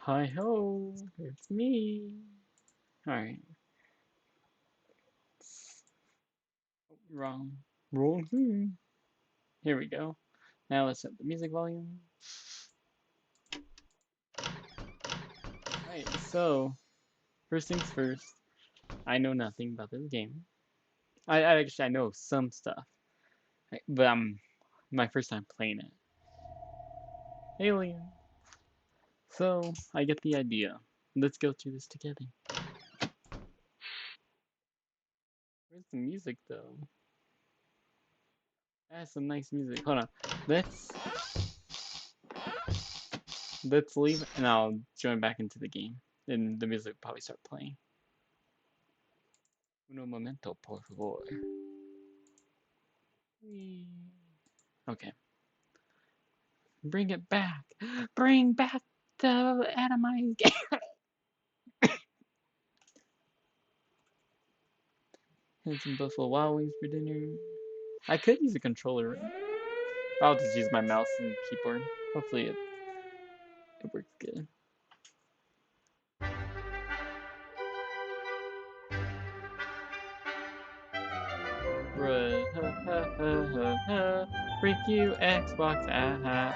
Hi ho, it's me. Alright. Wrong. Wrong thing. Here we go. Now let's set the music volume. Alright, so first things first, I know nothing about this game. I know some stuff. But I'm my first time playing it. Alien. So I get the idea. Let's go through this together. Where's the music though? That's some nice music. Hold on. Let's leave and I'll join back into the game. And the music will probably start playing. Uno momento, por favor. Okay. Bring it back. Bring back the atomized game. Had some Buffalo Wild Wings for dinner. I could use a controller. I'll just use my mouse and keyboard. Hopefully it works good. Bruh. Freak you, Xbox app.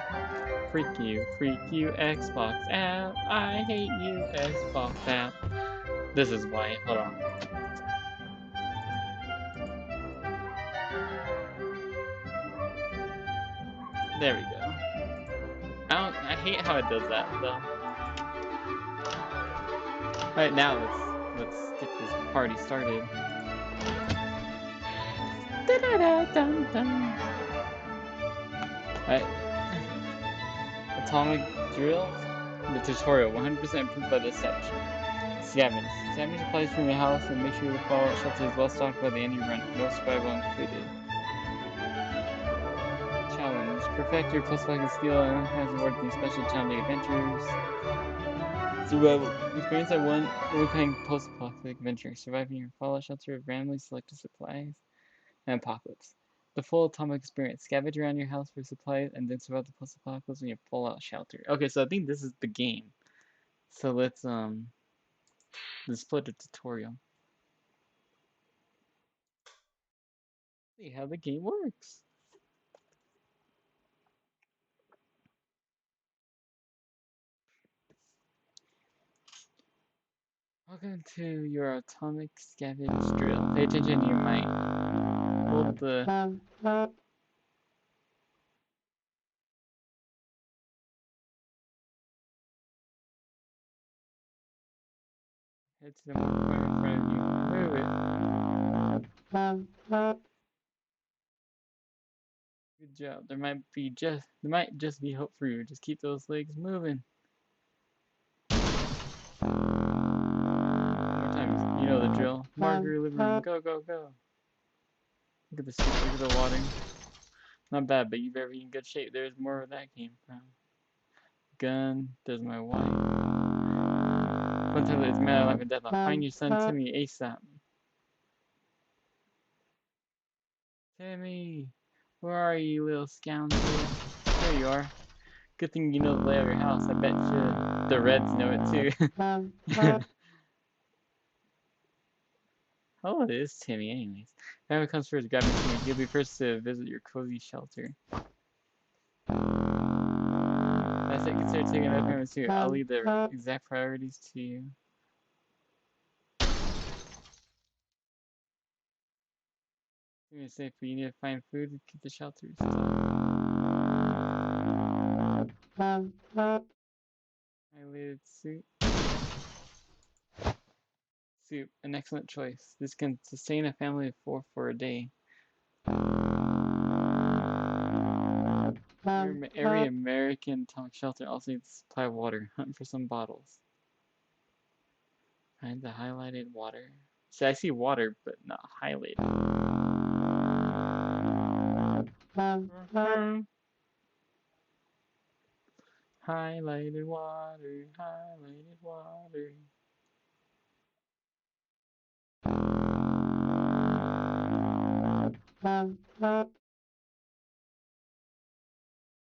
Freak you, Xbox app. I hate you, Xbox app. This is why. Hold on. There we go. I hate how it does that though. Alright, now let's get this party started. Alright. Atomic drill. The tutorial 100% improved by this section. Scavenge. Scavenge supplies from your house and make sure the fallout shelter is well stocked by the end you run. No survival included. Challenge. Perfect your post-apocalyptic skill and has rewards in special challenging adventures. Survival. Experience at one overcoming post-apocalyptic adventure. Surviving your fallout shelter with randomly selected supplies and apocalypse. The full atomic experience. Scavenge around your house for supplies and then survive the post-apocalypse in your fallout shelter. Okay, so I think this is the game. So let's play the tutorial. See how the game works. Welcome to your atomic scavenge drill. Pay attention, you might hold the... Head to the mark point in front of you. Move it. Good job. There might just be hope for you. Just keep those legs moving. One more time. You know the drill. Marker, living room. Go, go, go. Look at the soup. Look at the water. Not bad, but you better be in good shape. There's more where that came from. Gun. There's my wife. Sometimes it's a matter of life and death. I'll find your son Timmy ASAP. Timmy! Where are you, little scoundrel? There you are. Good thing you know the layout of your house. I bet you the Reds know it too. Oh, it is Timmy anyways. If anyone comes first, grab me Timmy. He'll be first to visit your cozy shelter. That's it. Consider taking other payments too. I'll leave the exact priorities to you. Give me a safe, but you need to find food to keep the shelter stocked. Highlighted soup. Soup, an excellent choice. This can sustain a family of 4 for a day. Every American atomic shelter also needs to supply water. Hunt for some bottles. Find the highlighted water. See, I see water, but not highlighted. Highlighted water, highlighted water.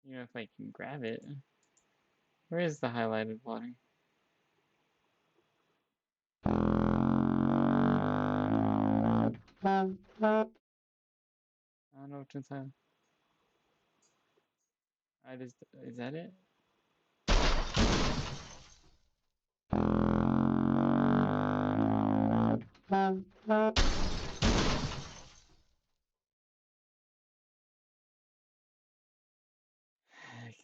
You know if I can grab it. Where is the highlighted water? I don't know which one's that. Is that it?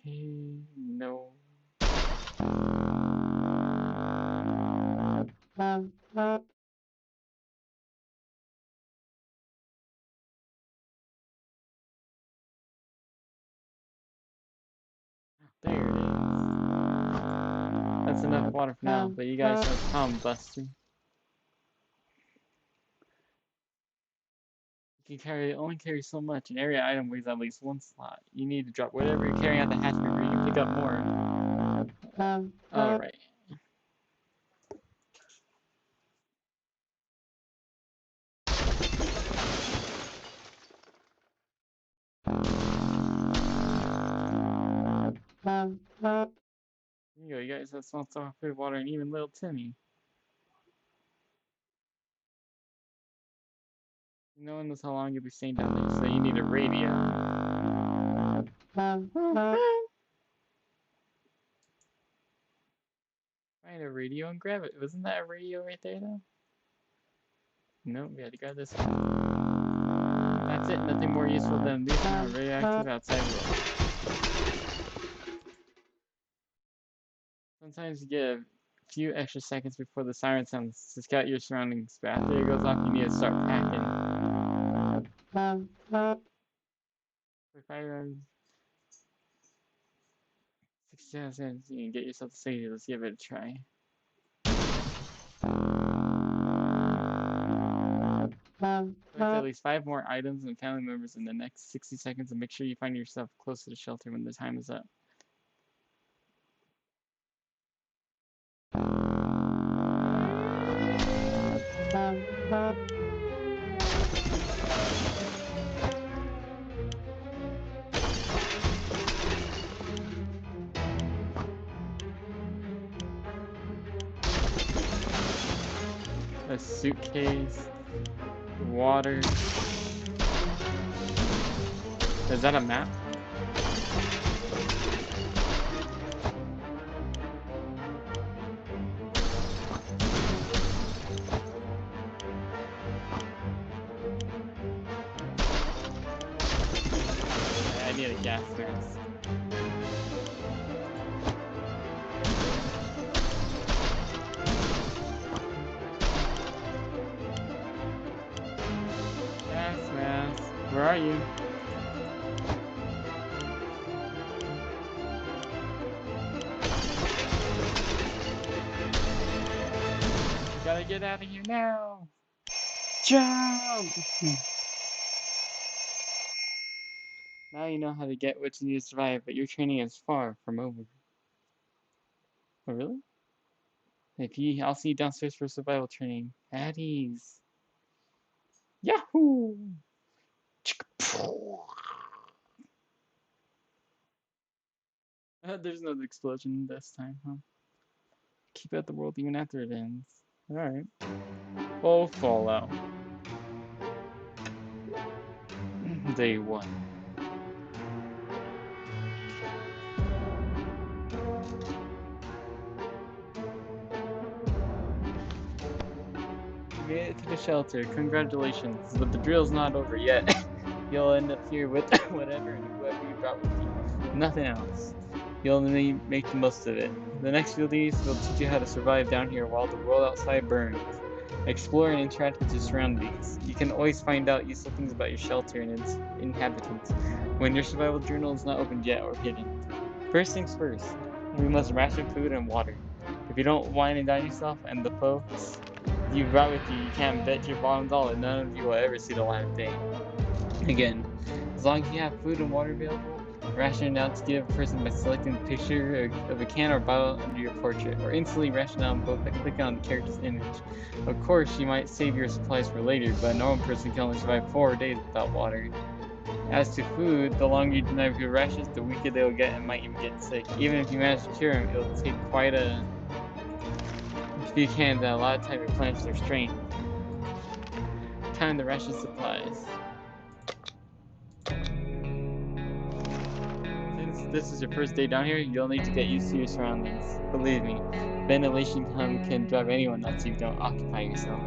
Okay, no. There it is. That's enough water for now, but you guys have a problem, Buster. You can only carry so much. An area item weighs at least one slot. You need to drop whatever you're carrying out the hatch before you can pick up more. Alright. Here you go, you guys have small stock of food, water, and even little Timmy. No one knows how long you'll be staying down there, so you need a radio. Find a radio and grab it. Wasn't that a radio right there, though? Nope, we had to grab this one. That's it, nothing more useful than these now radioactive outside world. Sometimes you get a few extra seconds before the siren sounds to scout your surroundings, but after it goes off, you need to start packing. For 5 hours, 6 seconds, you can get yourself to safety. Let's give it a try. Collect at least 5 more items and family members in the next 60 seconds, and make sure you find yourself close to the shelter when the time is up. A suitcase, water. Is that a map? I need a gas mask. Gas mask. Where are you? You gotta get out of here now. Jump! Now you know how to get what you need to survive, but your training is far from over. Oh, really? I'll see you downstairs for survival training. At ease. Yahoo! There's no explosion this time, huh? Keep out the world even after it ends. Alright. Oh, Fallout. Day 1. You made it to the shelter. Congratulations. But the drill's not over yet. You'll end up here with whatever and whoever you brought with you. Nothing else. You'll only make the most of it. The next few days will teach you how to survive down here while the world outside burns. Explore and interact with your surroundings. You can always find out useful things about your shelter and its inhabitants when your survival journal is not opened yet or hidden. First things first, we must ration food and water. If you don't wine and dine yourself and the folks you brought with you can't bet your bottom dollar none of you will ever see the light of day. Again, as long as you have food and water available, ration out to give a person by selecting the picture of a can or bottle under your portrait, or instantly ration out both by clicking on the character's image. Of course, you might save your supplies for later, but a normal person can only survive 4 days without water. As to food, the longer you deny your rations, the weaker they will get and might even get sick. Even if you manage to cure them, it will take quite a If you can, then a lot of time replenish their strength. Time to ration supplies. Since this is your first day down here, you'll need to get used to your surroundings. Believe me, ventilation can drive anyone nuts if you don't occupy yourself.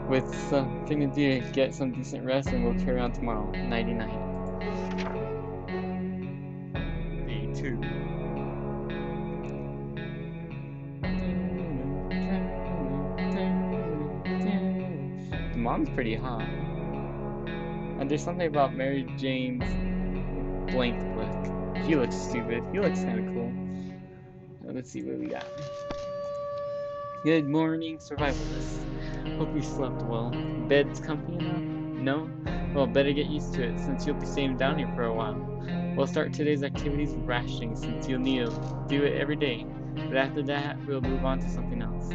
With something to do, get some decent rest and we'll carry on tomorrow. Nighty-night. Day 2. The mom's pretty hot. And there's something about Mary Jane's blank look. He looks stupid. He looks kind of cool. Let's see what we got. Good morning, survivalists. Hope you slept well. Bed's comfy enough? No? Well, better get used to it, since you'll be staying down here for a while. We'll start today's activities with rationing, since you'll need to do it every day. But after that, we'll move on to something else.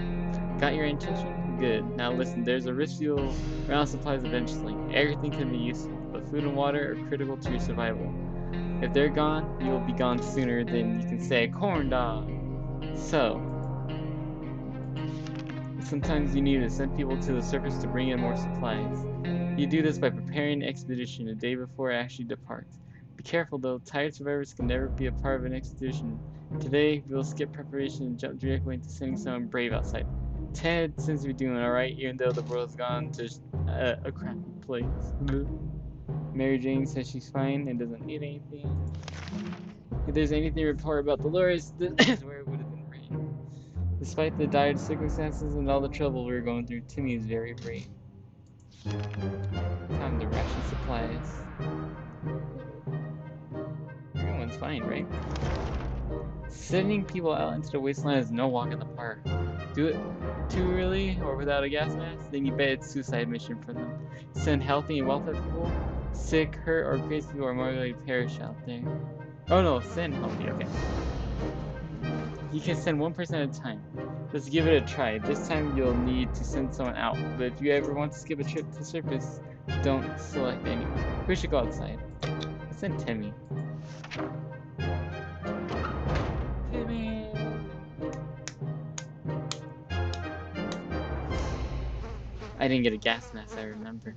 Got your intention? Good. Now listen, there's a risk you'll run out of supplies eventually. Everything can be useful, but food and water are critical to your survival. If they're gone, you'll be gone sooner than you can say corn dog. So, sometimes you need to send people to the surface to bring in more supplies. You do this by preparing an expedition a day before it actually departs. Be careful though, tired survivors can never be a part of an expedition. Today, we'll skip preparation and jump directly into sending someone brave outside. Ted seems to be doing alright, even though the world's gone to a crappy place. Mary Jane says she's fine and doesn't need anything. If there's anything to report about Dolores, this is where it would have been written. Despite the dire circumstances and all the trouble we're going through, Timmy is very brave. Time to ration supplies. Everyone's fine, right? Sending people out into the wasteland is no walk in the park. Do it too early or without a gas mask, then you bet it's suicide mission for them. Send healthy and wealthy people. Sick, hurt, or crazy people are more likely to perish out there. Oh no, send healthy, okay. You can send one person at a time. Let's give it a try. This time you'll need to send someone out, but if you ever want to skip a trip to the surface, don't select anyone. We should go outside. Let's send Timmy. Timmy! I didn't get a gas mask, I remember.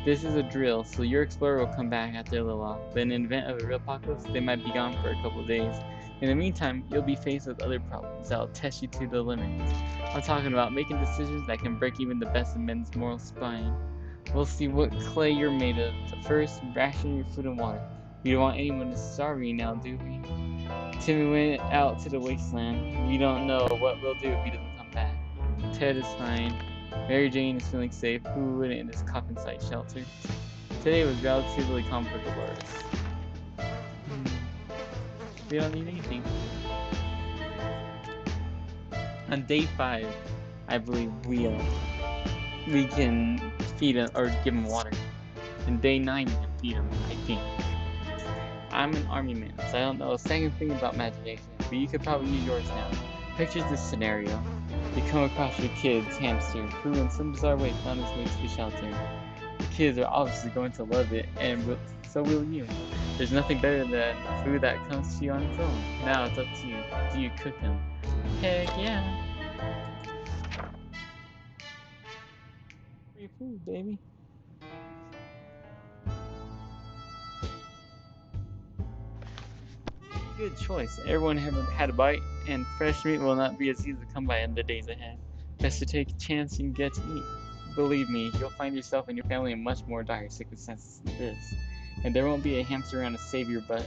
This is a drill, so your explorer will come back after a little while, but in the event of a real apocalypse, they might be gone for a couple of days. In the meantime, you'll be faced with other problems that will test you to the limit. I'm talking about making decisions that can break even the best of men's moral spine. We'll see what clay you're made of, but first, ration your food and water. We don't want anyone to starve you now, do we? Timmy went out to the wasteland. We don't know what we'll do if he doesn't come back. Ted is fine. Mary Jane is feeling safe. Who wouldn't in this coffin site shelter? Today was relatively calm for Dolores. We don't need anything. On day 5, I believe we can feed him or give him water. And day 9 we can feed him, I think. I'm an army man, so I don't know a second thing about imagination, but you could probably use yours now. Picture this scenario. You come across your kid's hamster, who in some bizarre way found his way to the shelter. The kids are obviously going to love it, and so will you. There's nothing better than food that comes to you on its own. Now it's up to you. Do you cook them? Heck yeah! Free food, baby. Good choice. Everyone had a bite, and fresh meat will not be as easy to come by in the days ahead. Best to take a chance you can get to eat. Believe me, you'll find yourself and your family in much more dire circumstances than this. And there won't be a hamster around to save your butt.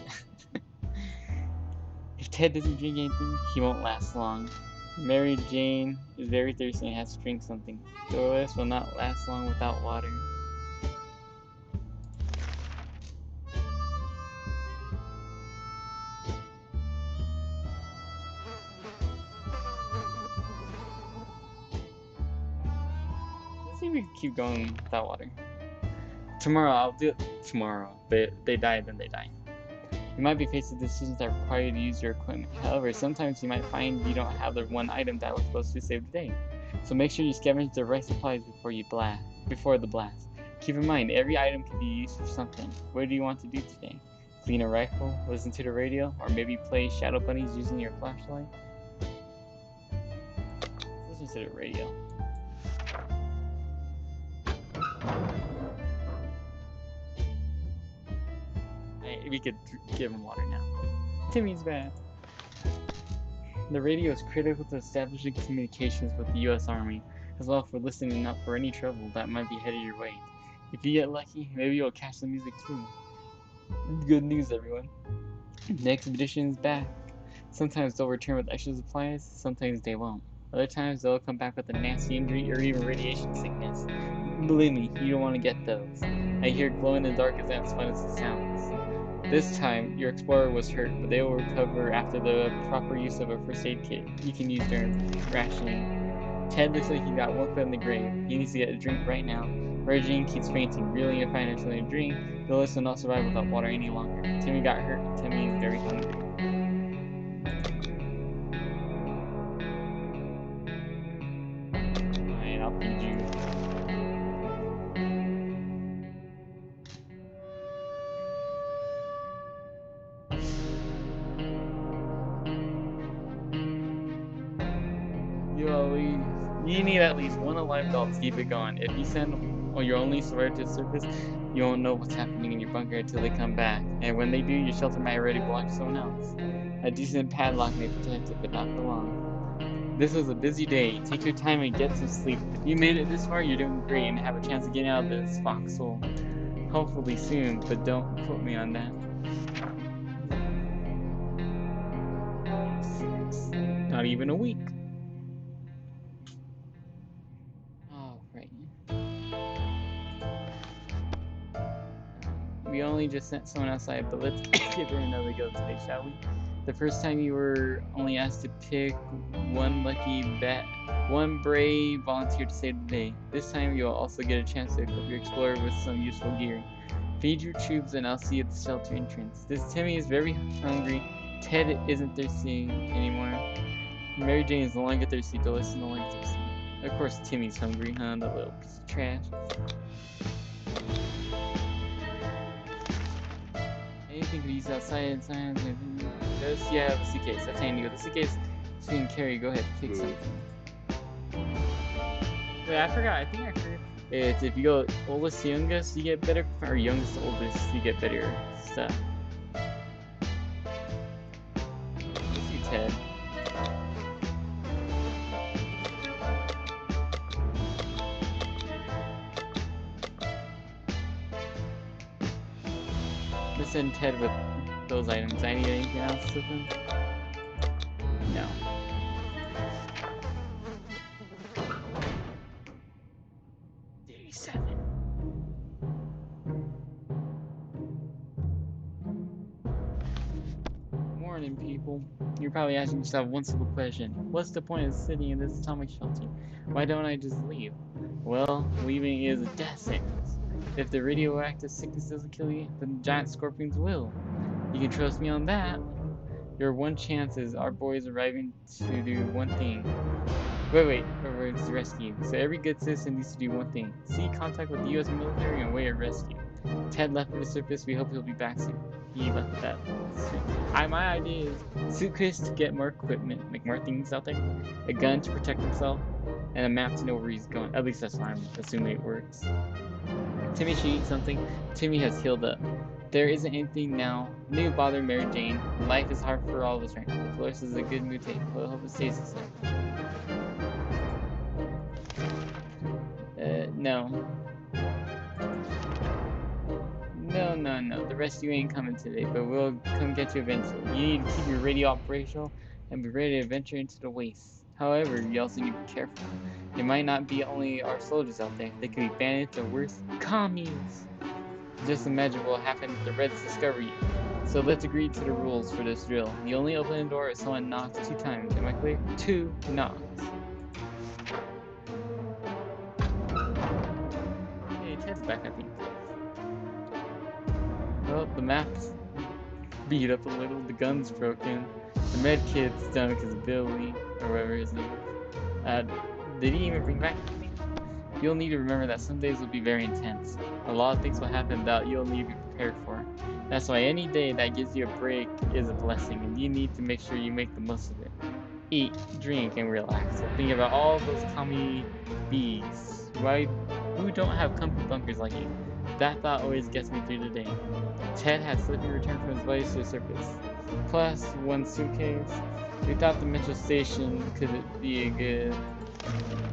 If Ted doesn't drink anything, he won't last long. Mary Jane is very thirsty and has to drink something. Dolores will not last long without water. Let's see if we can keep going without water. Tomorrow, I'll do it tomorrow. But they die, then they die. You might be faced with decisions that require you to use your equipment. However, sometimes you might find you don't have the one item that was supposed to save the day. So make sure you scavenge the right supplies before the blast. Keep in mind, every item can be used for something. What do you want to do today? Clean a rifle, listen to the radio, or maybe play Shadow Bunnies using your flashlight? instead of radio. We could give him water now. Timmy's back. The radio is critical to establishing communications with the U.S. Army, as well for listening out for any trouble that might be headed your way. If you get lucky, maybe you'll catch the music too. Good news, everyone. The expedition's back. Sometimes they'll return with extra supplies, sometimes they won't. Other times they'll come back with a nasty injury or even radiation sickness. Believe me, you don't want to get those. I hear glow in the dark is as fun as it sounds. This time, your explorer was hurt, but they will recover after the proper use of a first aid kit you can use during rationing. Ted looks like he got one foot in the grave. He needs to get a drink right now. Mary Jane keeps fainting, reeling and finding something to drink. The list will not survive without water any longer. Timmy got hurt, and Timmy is very hungry. Fine, I'll feed you. You need at least one alive dog to keep it going. If you send your only survivor to the surface, you won't know what's happening in your bunker until they come back. And when they do, your shelter might already belong to someone else. A decent padlock may protect it, but not for long. This was a busy day. Take your time and get some sleep. If you made it this far, you're doing great and have a chance of getting out of this foxhole. Hopefully soon, but don't quote me on that. Not even a week. We only just sent someone outside, but let's give her another go today, shall we? The first time you were only asked to pick one lucky bet, one brave volunteer to save the day. This time you'll also get a chance to equip your explorer with some useful gear. Feed your troops and I'll see you at the shelter entrance. This Timmy is very hungry. Ted isn't thirsty anymore. Mary Jane is no longer thirsty. Dolores is no longer thirsty. Of course Timmy's hungry, huh? The little piece of trash. Anything to use outside inside. Does you have a suitcase? That's handy. With a suitcase, so you can carry. Go ahead, pick something. Wait, I forgot. I think I forgot. It's if you go oldest to youngest, you get better, or youngest to oldest, you get better stuff. Let's see, Ted. Let's send Ted with those items. I need anything else with him? No. Day 7. Morning, people. You're probably asking yourself one simple question. What's the point of sitting in this atomic shelter? Why don't I just leave? Well, leaving is a death sentence. If the radioactive sickness doesn't kill you, then the giant scorpions will. You can trust me on that. Your one chance is our boys arriving to do one thing. Wait, it's rescue. So every good citizen needs to do one thing. Seek contact with the U.S. military and wait a rescue. Ted left for the surface. We hope he'll be back soon. He left that. My idea is suitcase to get more equipment, like more things out there, a gun to protect himself, and a map to know where he's going. At least that's what I'm assuming it works. Timmy should eat something. Timmy has healed up. There isn't anything now. New bother Mary Jane. Life is hard for all of us right now. Dolores is a good mood today. We'll hope it stays the same. No. No. The rescue ain't coming today, but we'll come get you eventually. You need to keep your radio operational and be ready to venture into the wastes. However, you also need to be careful. It might not be only our soldiers out there. They could be bandits or worse, commies. Just imagine what will happen if the Reds discover you. So let's agree to the rules for this drill. You only open the door if someone knocks 2 times. Am I clear? 2 knocks. Hey, Ted's back, I think. Well, the map's beat up a little. The gun's broken. The med kit's done because of Billy, or whatever his name is. Did he even bring back anything? You'll need to remember that some days will be very intense. A lot of things will happen that you'll need to be prepared for. That's why any day that gives you a break is a blessing, and you need to make sure you make the most of it. eat, drink, and relax. While thinking about all those commie bees. Who don't have comfy bunkers like you? That thought always gets me through the day. Ted had slipped returned from his voyage to the surface. Plus, one suitcase. We thought the metro station could be a good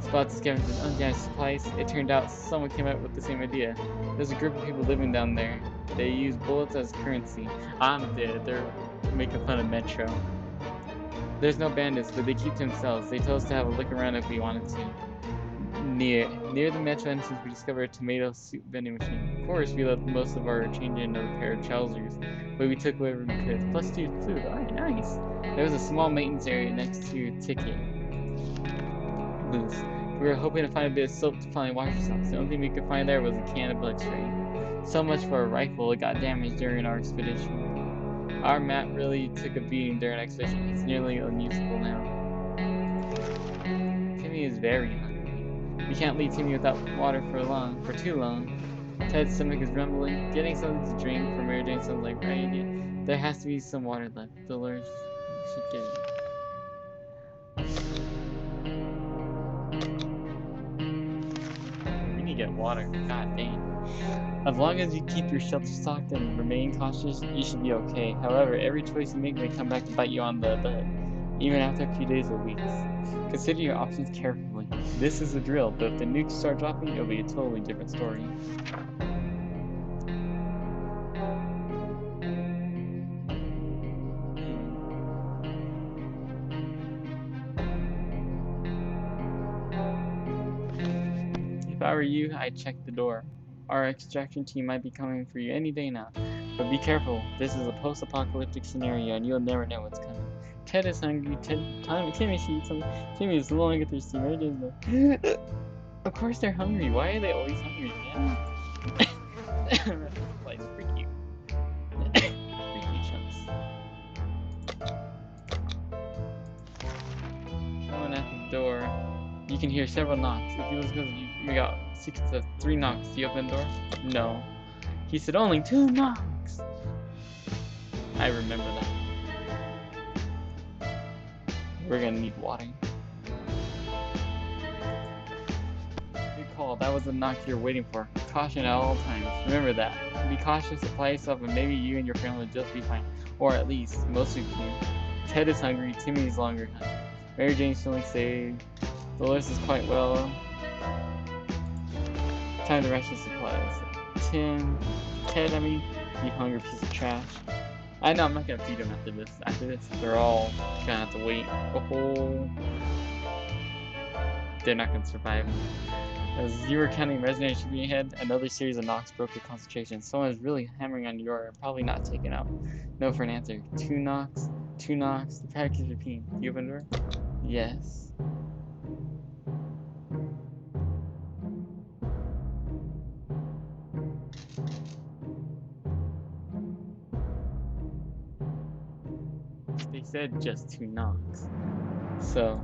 spot to scavenge with undamaged supplies. It turned out someone came up with the same idea. There's a group of people living down there. They use bullets as currency. I'm dead. They're making fun of Metro. There's no bandits, but they keep to themselves. They told us to have a look around if we wanted to. Near the metro entrance, we discovered a tomato soup vending machine. Of course, we left most of our change in another pair of trousers, but we took whatever we could. Plus 2 food. Alright, nice. There was a small maintenance area next to a ticket booth. We were hoping to find a bit of soap to finally wash ourselves. The only thing we could find there was a can of bug spray. So much for a rifle. It got damaged during our expedition. Our map really took a beating during our expedition. It's nearly unusable now. Timmy is very hungry. We can't leave Timmy without water for too long. Ted's stomach is rumbling. Getting something to drink from Mary Jane sounds like right idea. There has to be some water left. Dolores should get it. We need to get water. God dang. As long as you keep your shelter stocked and remain cautious, you should be okay. However, every choice you make may come back to bite you on the butt, even after a few days or weeks. Consider your options carefully. This is the drill, but if the nukes start dropping, it'll be a totally different story. If I were you, I'd check the door. Our extraction team might be coming for you any day now. But be careful, this is a post-apocalyptic scenario and you'll never know what's coming. Ted is hungry, Timmy should eat something. Timmy is long and thirsty, Mary Jane's though. Of course they're hungry, why are they always hungry, man? This place freaky. Freaky chunks. Someone at the door. You can hear several knocks. If you listen, we got 3 knocks. Do you open the door? No. He said only 2 knocks. I remember that. We're gonna need water. Good call. That was the knock you're waiting for. Caution at all times. Remember that. Be cautious, apply yourself, and maybe you and your family will just be fine. Or at least, most of you. Ted is hungry. Timmy is longer hungry. Mary Jane's feeling safe. Dolores is quite well. Time to ration supplies. Ted, you hungry piece of trash. I know I'm not gonna feed them after this. They're all gonna have to wait a whole. They're not gonna survive. As you were counting resonators shooting ahead, another series of knocks broke your concentration. Someone is really hammering on your door, probably not taken out. No for an answer. 2 knocks. The pattern keeps repeating. You open the door? Yes. They said just 2 knocks. So,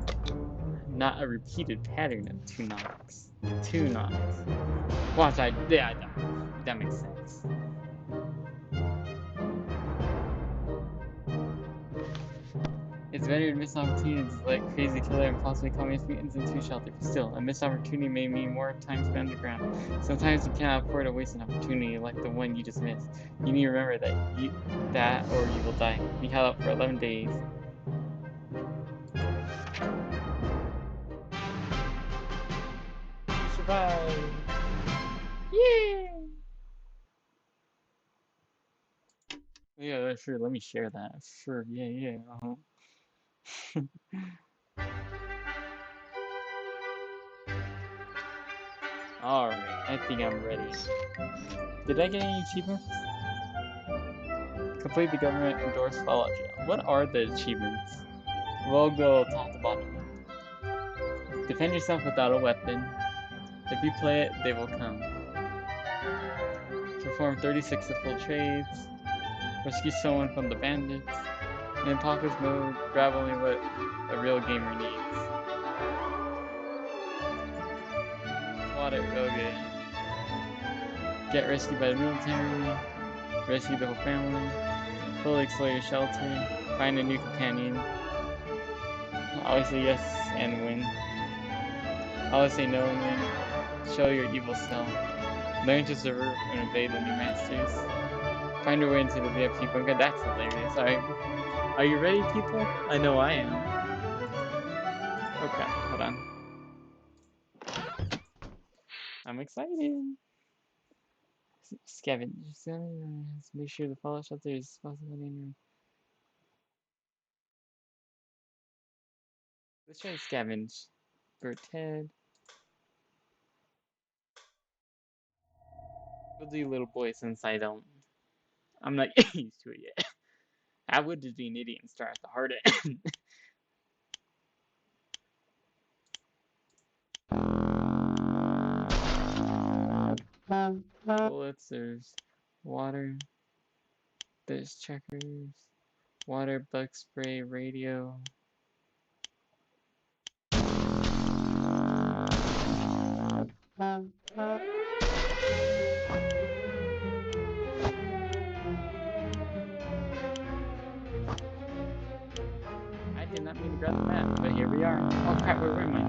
not a repeated pattern of 2 knocks. 2 knocks. Watch, that makes sense. It's better to miss opportunities like crazy killer and possibly communist mutants into shelter. Still, a missed opportunity may mean more time spent underground. Sometimes you cannot afford to waste an opportunity like the one you just missed. You need to remember that or you will die. Be held up for 11 days. You survived! Yeah! Yeah, sure, let me share that. Sure, yeah, Alright, I think I'm ready. Did I get any achievements? Complete the government endorsed Fallout Trail. What are the achievements? We'll go top to bottom. Defend yourself without a weapon. If you play it, they will come. Perform 36 of full trades. Rescue someone from the bandits. In apocalypse mode, grab only what a real gamer needs. Plot it real good. Get rescued by the military. Rescue the whole family. Fully explore your shelter. Find a new companion. Always say yes and win. Always say no and win. Show your evil self. Learn to serve and obey the new masters. Find your way into the VIP bunker. That's hilarious. Alright. Are you ready, people? I know I am. Oh crap, hold on. I'm excited. Scavenge. Make sure the fallout shelter is possible in your... Let's try scavenge. For Ted. We'll do little boy since I'm not used to it yet. I would just be an idiot and start at the hard end. Bullets, there's water, there's checkers, water, bug spray, radio. I did not mean to grab the map, but here we are. Oh crap, where am I?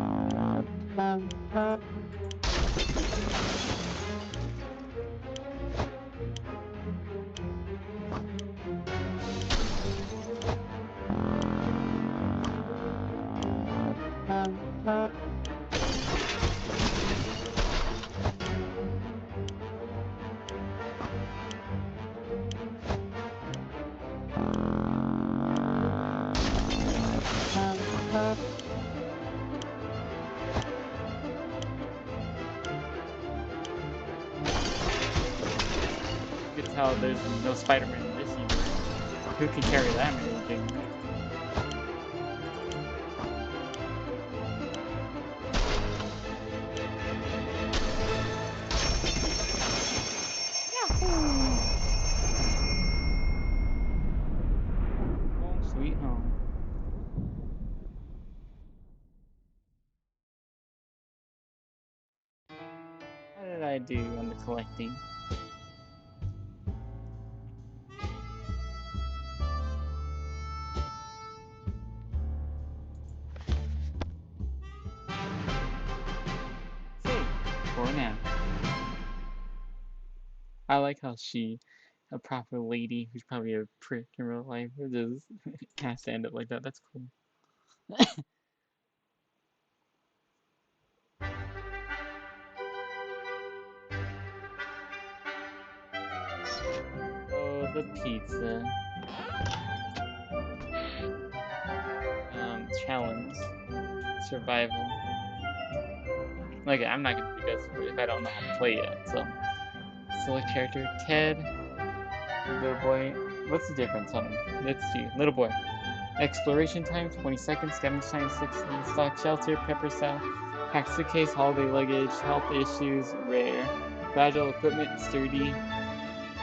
You can tell there's no Spider-Man in this universe. Who can carry that many things? Home sweet home. How did I do on the collecting? Save for now. I like how a proper lady who's probably a prick in real life, just has to end up like that. That's cool. Oh, the pizza. Challenge. Survival. Like, I'm not gonna do this if I don't know how to play yet, so. Select character. Ted. Little boy. What's the difference on them? Let's see. Little boy. Exploration time, 20 seconds. Scavenge time, 60. Stock shelter, pepper south. Pack suitcase, holiday luggage. Health issues, rare. Fragile equipment, sturdy.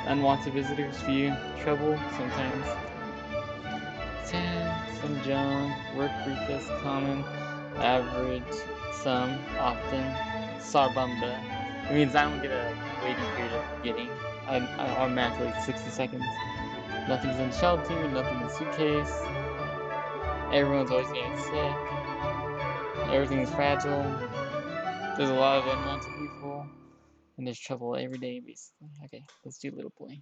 Unwanted visitors, few. Trouble, sometimes. Some junk. Work briefest, common. Average, some, often. Sarbamba. It means I don't get a waiting period at the beginning. I automatically 60 seconds. Nothing's in shelter, nothing in suitcase. Everyone's always getting sick. Everything's fragile. There's a lot of unwanted people. And there's trouble every day, basically. Okay, let's do little boy.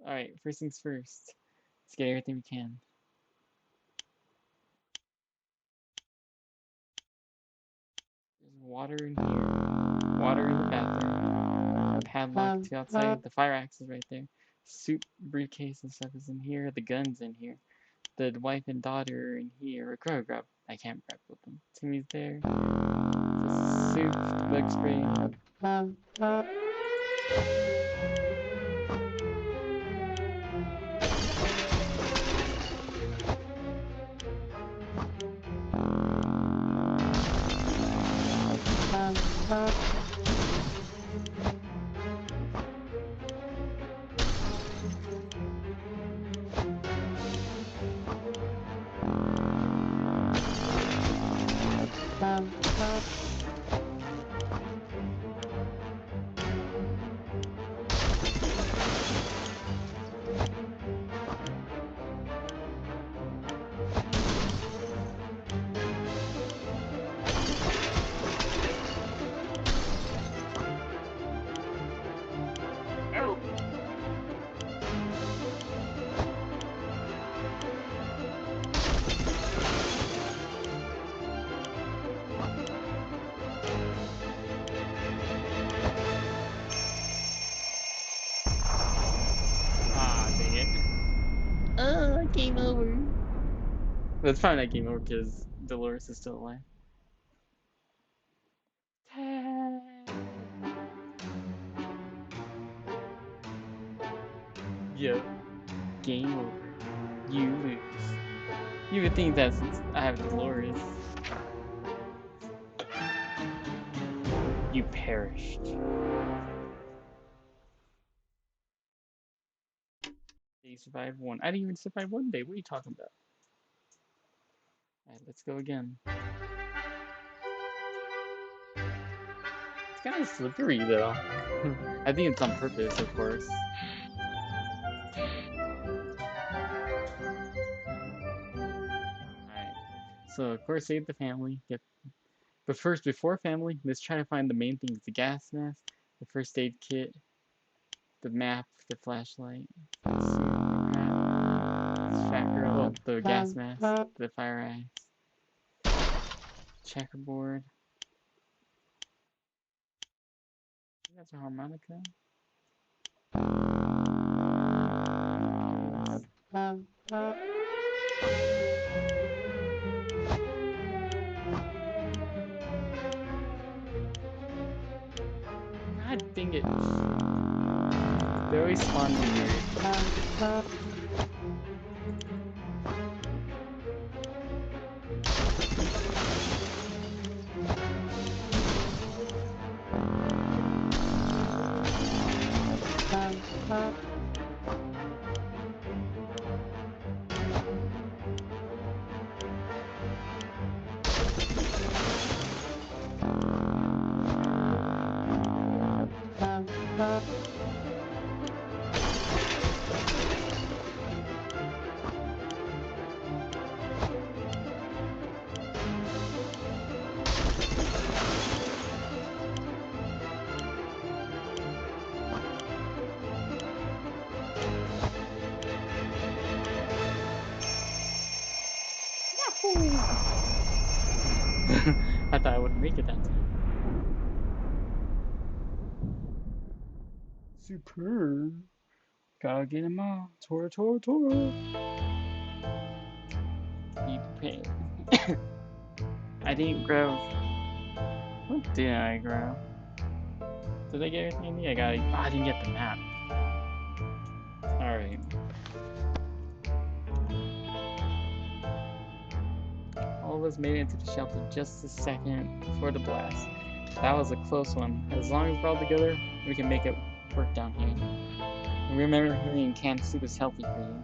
Alright, first things first. Let's get everything we can. There's water in here. Water in the bathroom. Padlock to outside. The fire axe is right there. Suit, briefcase, and stuff is in here. The gun's in here. The wife and daughter are in here. Grab. I can't grab with them. Timmy's there. The soup, the bug spray. That's probably not game over because Dolores is still alive. Yep. Game over. You lose. You would think that since I have Dolores, you perished. You survived one. I didn't even survive one day. What are you talking about? Alright, let's go again. It's kind of slippery though. I think it's on purpose, of course. Alright. So of course save the family. But first, before family, let's try to find the main things. The gas mask, the first aid kit, the map, the flashlight, the suit, the fat girl, the gas mask, the fire axe, checkerboard. That's a harmonica. God dang it. They always spawn weird. I thought I wouldn't make it that time. Superb. Gotta get them all. Tora. Be prepared. I didn't grow. What did I grow? Did I get everything I need? I didn't get the map. Alright. All of us made it into the shelter just a second before the blast. That was a close one. As long as we're all together, we can make it work down here. And remember, hurrying canned soup is healthy for you.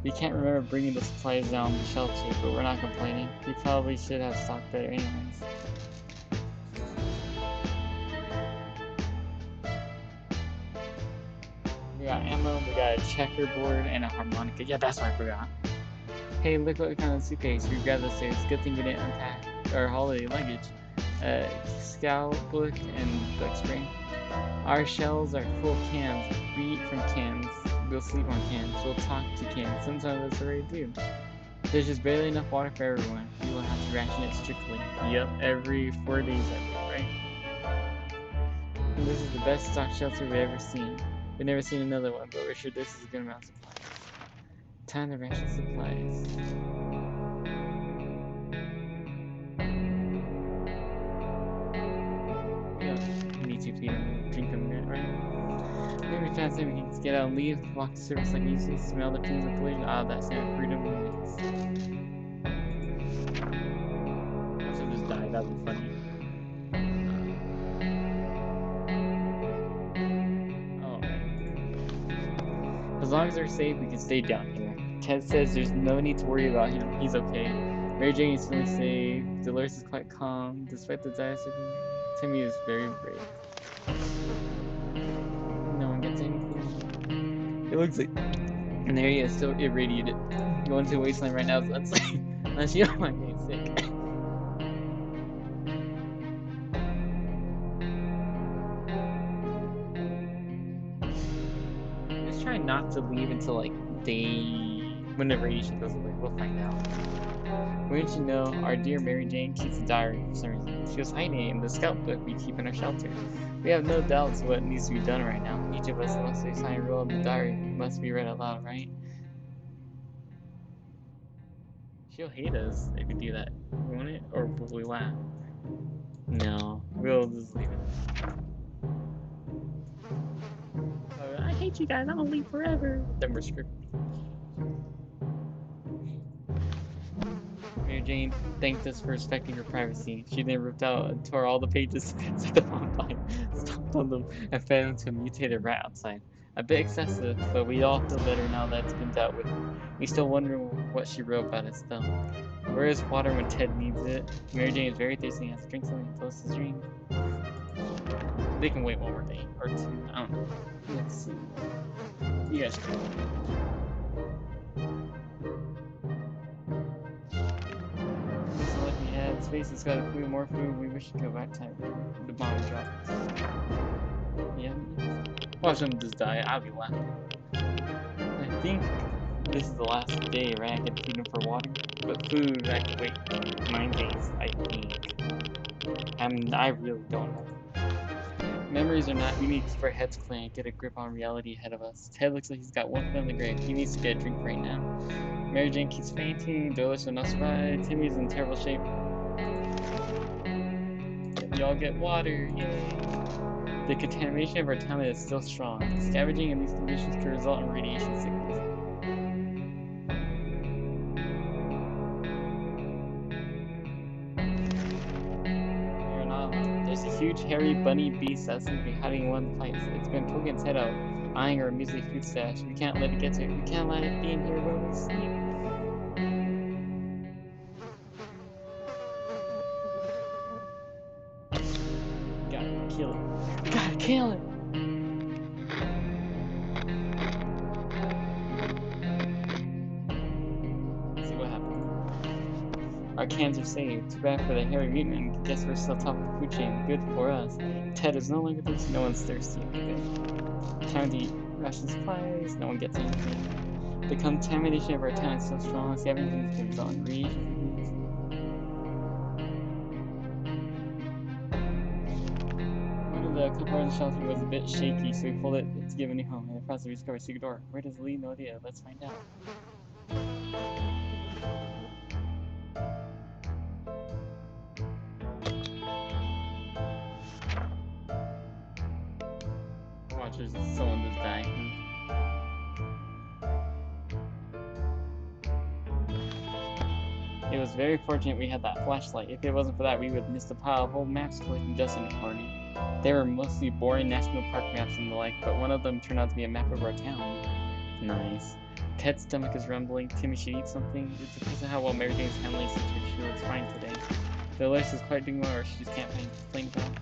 We can't remember bringing the supplies down the shelter, but we're not complaining. We probably should have stocked better anyways. We got ammo, we got a checkerboard, and a harmonica. Yeah, that's what I forgot. Hey, look what kind of suitcase we grabbed this day. It's a good thing we didn't unpack our holiday luggage. Scout book and book spray. Our shelves are full of cans. We eat from cans. We'll sleep on cans. We'll talk to cans. Sometimes that's what we do. There's just barely enough water for everyone. We will have to ration it strictly. Yep, every 4 days, I think, right? And this is the best stock shelter we've ever seen. We've never seen another one, but we're sure this is a good amount of supplies. Time to ration supplies. We need to feed them, drink them, right? Maybe fast and we can get out and leave, walk the surface like usually, smell the fumes of pollution. Ah, that's not freedom moments. I should just die, that'd be funny. As long as they're safe, we can stay down here. Ted says there's no need to worry about him. He's okay. Mary Jane is feeling safe. Dolores is quite calm. Despite the disaster, Timmy is very brave. No one gets anything. It looks like an area is still irradiated. Going to a wasteland right now is unsafe. Unless you don't mind getting sick. Just try not to leave until like when the radiation goes away. We'll find out. Wouldn't you know, our dear Mary Jane keeps a diary for some reason. She was hiding in the scout book we keep in our shelter. We have no doubts what needs to be done right now. Each of us must sign a rule in the diary. It must be read aloud, right? She'll hate us if we do that, won't it? Or will we laugh? No, we'll just leave it. I hate you guys, I'm gonna leave forever. Then we're screwed. Mary Jane thanked us for respecting her privacy. She then ripped out and tore all the pages, set them on fire, stomped on them, and fed them to a mutated rat outside. A bit excessive, but we all feel better now that it's been dealt with. We still wonder what she wrote about us, though. Where is water when Ted needs it? Mary Jane is very thirsty and has to drink something to close his dream. They can wait one more day, or two, I don't know. Let's see. You guys can. So like we had, space has got food, more food, we wish to go back time. The bomb dropped. Yeah. Watch them just die, I'll be laughing. I think this is the last day, right? I can feed them for water. But food, I can wait 9 days, I think. I really don't know. Memories or not, we need to keep our heads clear and get a grip on reality ahead of us. Ted looks like he's got one foot in the grave. He needs to get a drink right now. Mary Jane keeps fainting. Doris will not survive. Timmy's in terrible shape. Y'all get water, yay! The contamination of our town is still strong. Scavenging in these conditions could result in radiation sickness. You're not alone. There's a huge hairy bunny beast that's going to be hiding in one of the pipes. It's been poking its head out, eyeing our measly food stash. We can't let it get to it. We can't let it be in here when we sleep. Gotta kill it. Gotta kill it! Let's see what happens. Our cans are saved. Too bad for the hairy mutant. Guess we're still top of the food chain. Good for us. Ted is no longer thirsty. No one's thirsty. Good. Time to eat ration supplies. No one gets anything. The contamination of our town is so strong. Scavenging is on reach. The couple of the shelter was a bit shaky, so we pulled it to give a new home. In the process, we discovered a secret door. Where does it lead? No idea. Let's find out. Watch, there's someone just dying. It was very fortunate we had that flashlight. If it wasn't for that, we would have missed a pile of old maps collecting dust in the corner. They were mostly boring national park maps and the like, but one of them turned out to be a map of our town. Nice. Ted's stomach is rumbling. Timmy should eat something. It's because of how well Mary Jane's handling since she looks fine today. The Lois is quite doing well, or she just can't complain about.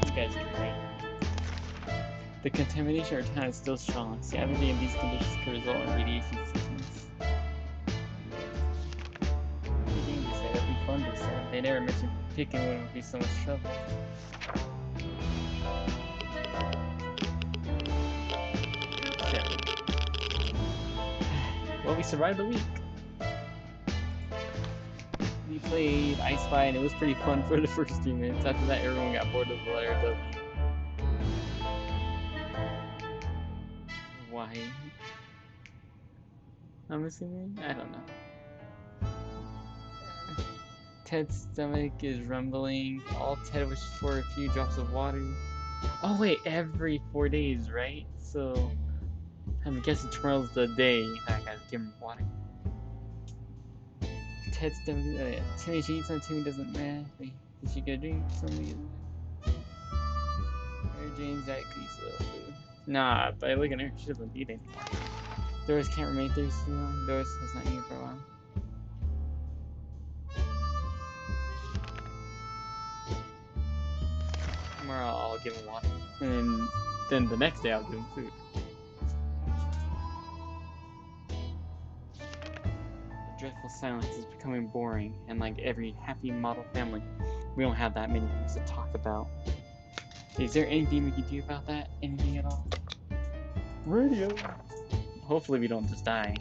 You guys are great. The contamination of our town is still strong. Scavenging in these conditions could result in radiation sickness. That'd be fun to say. They never mentioned picking one would be so much trouble. Well, we survived the week. We played I Spy and it was pretty fun for the first 3 minutes. After that, everyone got bored of the letter W. Why? I'm assuming? I don't know. Ted's stomach is rumbling. All Ted wishes for a few drops of water. Oh wait, every 4 days, right? So I'm guessing tomorrow's the day that I gotta give him water. Ted's stomach. Timmy should eat something. Timmy doesn't matter. Wait, did she get a drink? Something. Mary Jane's that piece of food. Nah, but look at her. She doesn't eat anymore. Doris can't remain thirsty long. Doris has not eaten for a while. Tomorrow I'll give him water. And then the next day I'll give him food. The dreadful silence is becoming boring, and like every happy model family, we don't have that many things to talk about. Is there anything we can do about that? Anything at all? Radio! Hopefully we don't just die.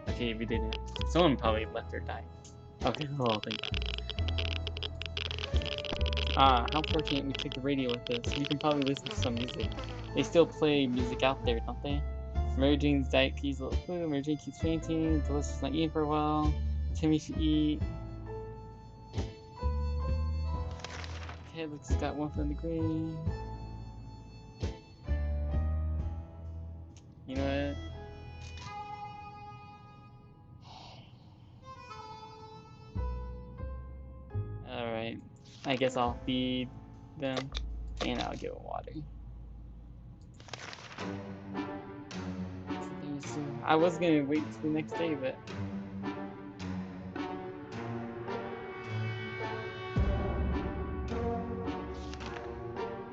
Okay, we didn't. Someone probably left or died. Okay, well, thank you. How fortunate we took the radio with us. We can probably listen to some music. They still play music out there, don't they? Mary Jane's diet keeps a little food. Mary Jane keeps fainting. Delicious not eating for a while. Timmy should eat. Ted looks like he's got one foot in the grave. You know what? Alright. I guess I'll feed them and I'll give them water. I was gonna wait till the next day, but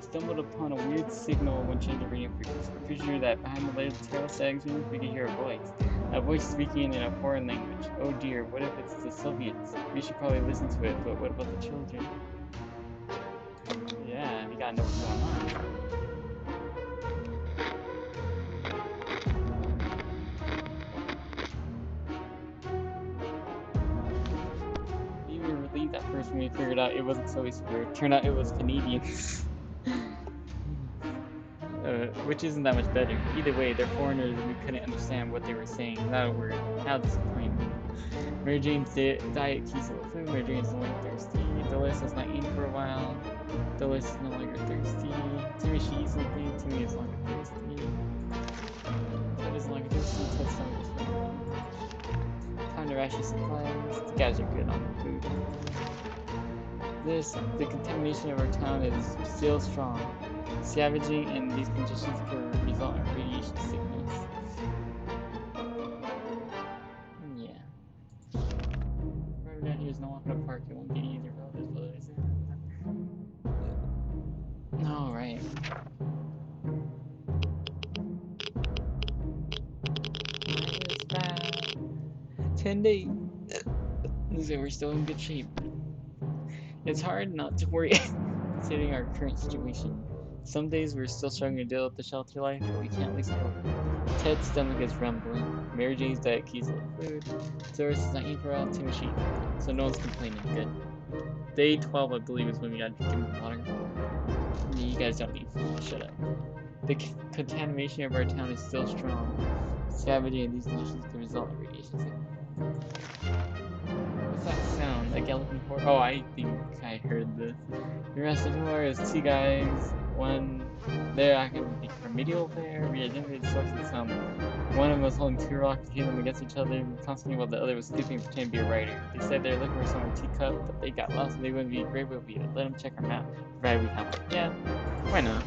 stumbled upon a weird signal when changing radio frequency. We're pretty sure that behind the layer of the tail sections we can hear a voice. A voice speaking in a foreign language. Oh dear, what if it's the Soviets? We should probably listen to it, but what about the children? Yeah, we gotta know what's going on. We were relieved at first when we figured out it wasn't Soviet Ztuber. Turned out it was Canadians. Which isn't that much better. Either way, they're foreigners and we couldn't understand what they were saying. Not a word. How disappointing. Mary Jane's diet keeps a little food. Mary Jane's no longer thirsty. Delis has not eaten for a while. Delis is no longer thirsty. Timmy should eat something. Timmy is no longer thirsty. Ted is no longer thirsty. Ted's stomach is full. Time to ration supplies. The guys are good on food. The contamination of our town is still strong. Scavenging in these conditions could result in radiation sickness. Yeah. Right down here is no walking up park. It won't get easier for others, but is it? Alright. It's bad. 10 days. So we're still in good shape. It's hard not to worry considering our current situation. Some days we're still struggling to deal with the shelter life, but we can't lose hope. Ted's stomach is rumbling. Mary Jane's diet keeps a little food. Doris is not eating for a while. Timmy should eat. So no one's complaining. Good. Day 12, I believe, is when we gotta give them water. You guys don't need food. Shut up. The contamination of our town is still strong. Scavenging in these conditions can result in radiation sickness. What's that sound? A galloping horse? Oh, I think I heard this. The rest of the war is two guys. One there acting from medieval there. We identified the source of the sound. One of them was holding two rocks to hit them against each other constantly while the other was skipping pretending to be a rider. They said they were looking for someone to teacup, but they got lost and they wouldn't be brave if we let them check our map. Provided we help them. Yeah, why not?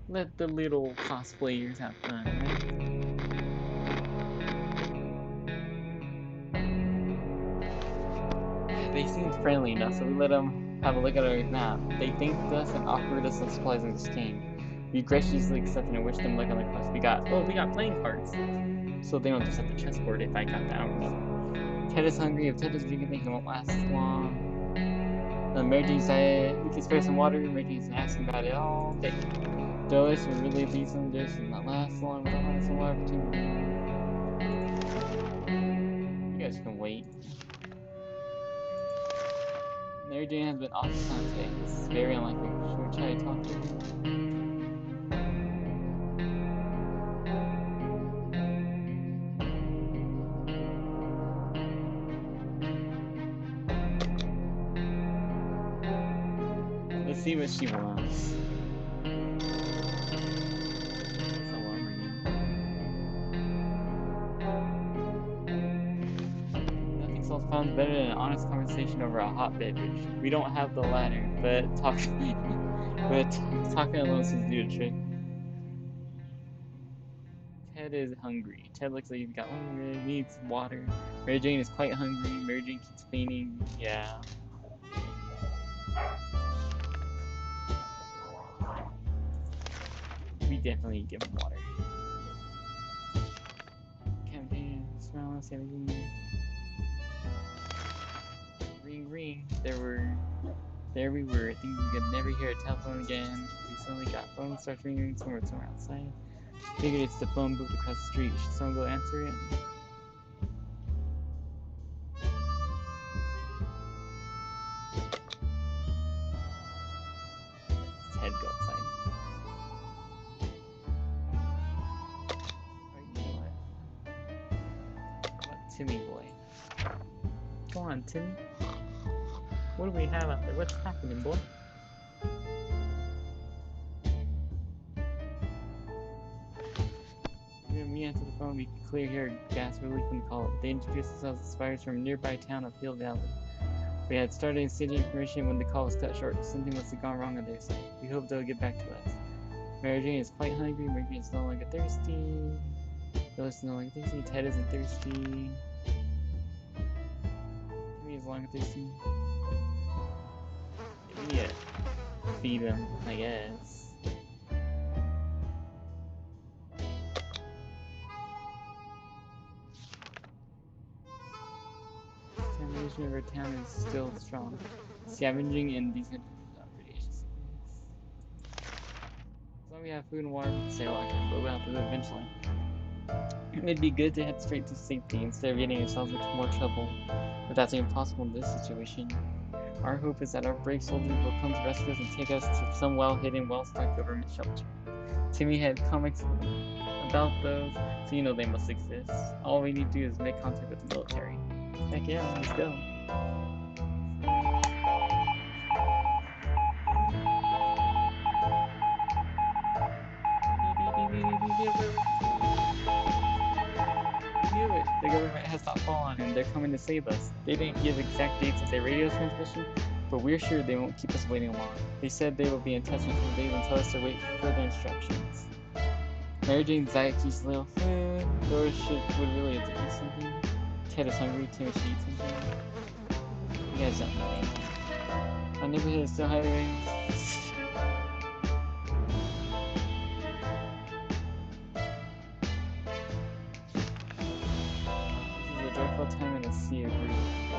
Let the little cosplayers have fun, right? They seemed friendly enough, so we let them have a look at our map. They thanked us and offered us some supplies in exchange. We graciously accepted and wished them luck on their quest. We got playing cards. So they don't just have the chessboard if I got that, I don't know. Ted is hungry. If Ted doesn't drink anything, he won't last long. Mary Jane's diet, we can spare some water. Mary Jane's asking about it all day. Doris will really leave some dish and not last long without having some water for 2 minutes. You guys can wait. Mary Jane has been off the time today. This is very unlikely. Should we try to talk to her? Let's see what she wants. That's not what I'm reading. Nothing solves problems better than an honest conversation over a hot beverage. We don't have the latter, but talking alone seems to do the trick. Ted is hungry. Ted looks like he's got hunger, needs water. Mary Jane is quite hungry. Mary Jane keeps fainting. Yeah. We definitely give him water. Campaign, smell, everything. Ring, ring. There we were. Thinking we could never hear a telephone again. We suddenly got phone starts ringing somewhere outside. Figured it's the phone booth across the street. Should someone go answer it? Let's head go outside. Timmy boy. Go on, Timmy. What do we have out there? What's happening, boy? When we answer the phone, we can clearly hear gas relief from the call. They introduced themselves as spiders from a nearby town of Hill Valley. We had started exchanging information when the call was cut short. Something must have gone wrong on their side. We hope they'll get back to us. Mary Jane is quite hungry. Mary Jane is no longer thirsty. Phyllis is no longer thirsty. Ted isn't thirsty. Timmy is no longer thirsty. We need to feed him, I guess. Contamination of our town is still strong. Scavenging in these countries is not pretty. As long as we have food and water, we can stay alive, but we'll have to live eventually. It'd be good to head straight to safety instead of getting ourselves into more trouble. But that's impossible in this situation. Our hope is that our brave soldiers will come to rescue us and take us to some well-hidden, well-stocked government shelter. Timmy had comics about those, so you know they must exist. All we need to do is make contact with the military. Heck yeah, let's go. The government has not fallen and they're coming to save us. They didn't give exact dates of their radio transmission, but we're sure they won't keep us waiting long. They said they will be in touch in 2 days and tell us to wait for further instructions. Mary Jane's diet keeps a little food. Doris would really have to eat something. Ted is hungry. Timmy should eat something. You guys don't know anything. My neighborhood is still highly rated. Time in a sea of grief.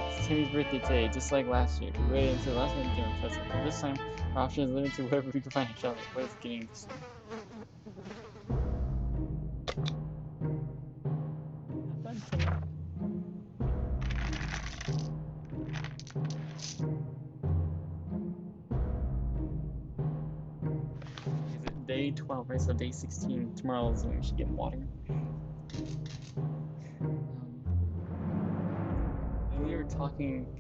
It's Timmy's birthday today, just like last year. We waited until last minute to give him a present, but this time our option is limited to wherever we can find a shelter. What is getting interesting? Have fun, Timmy. Is it day 12, right? So day 16. Tomorrow is when we should get water.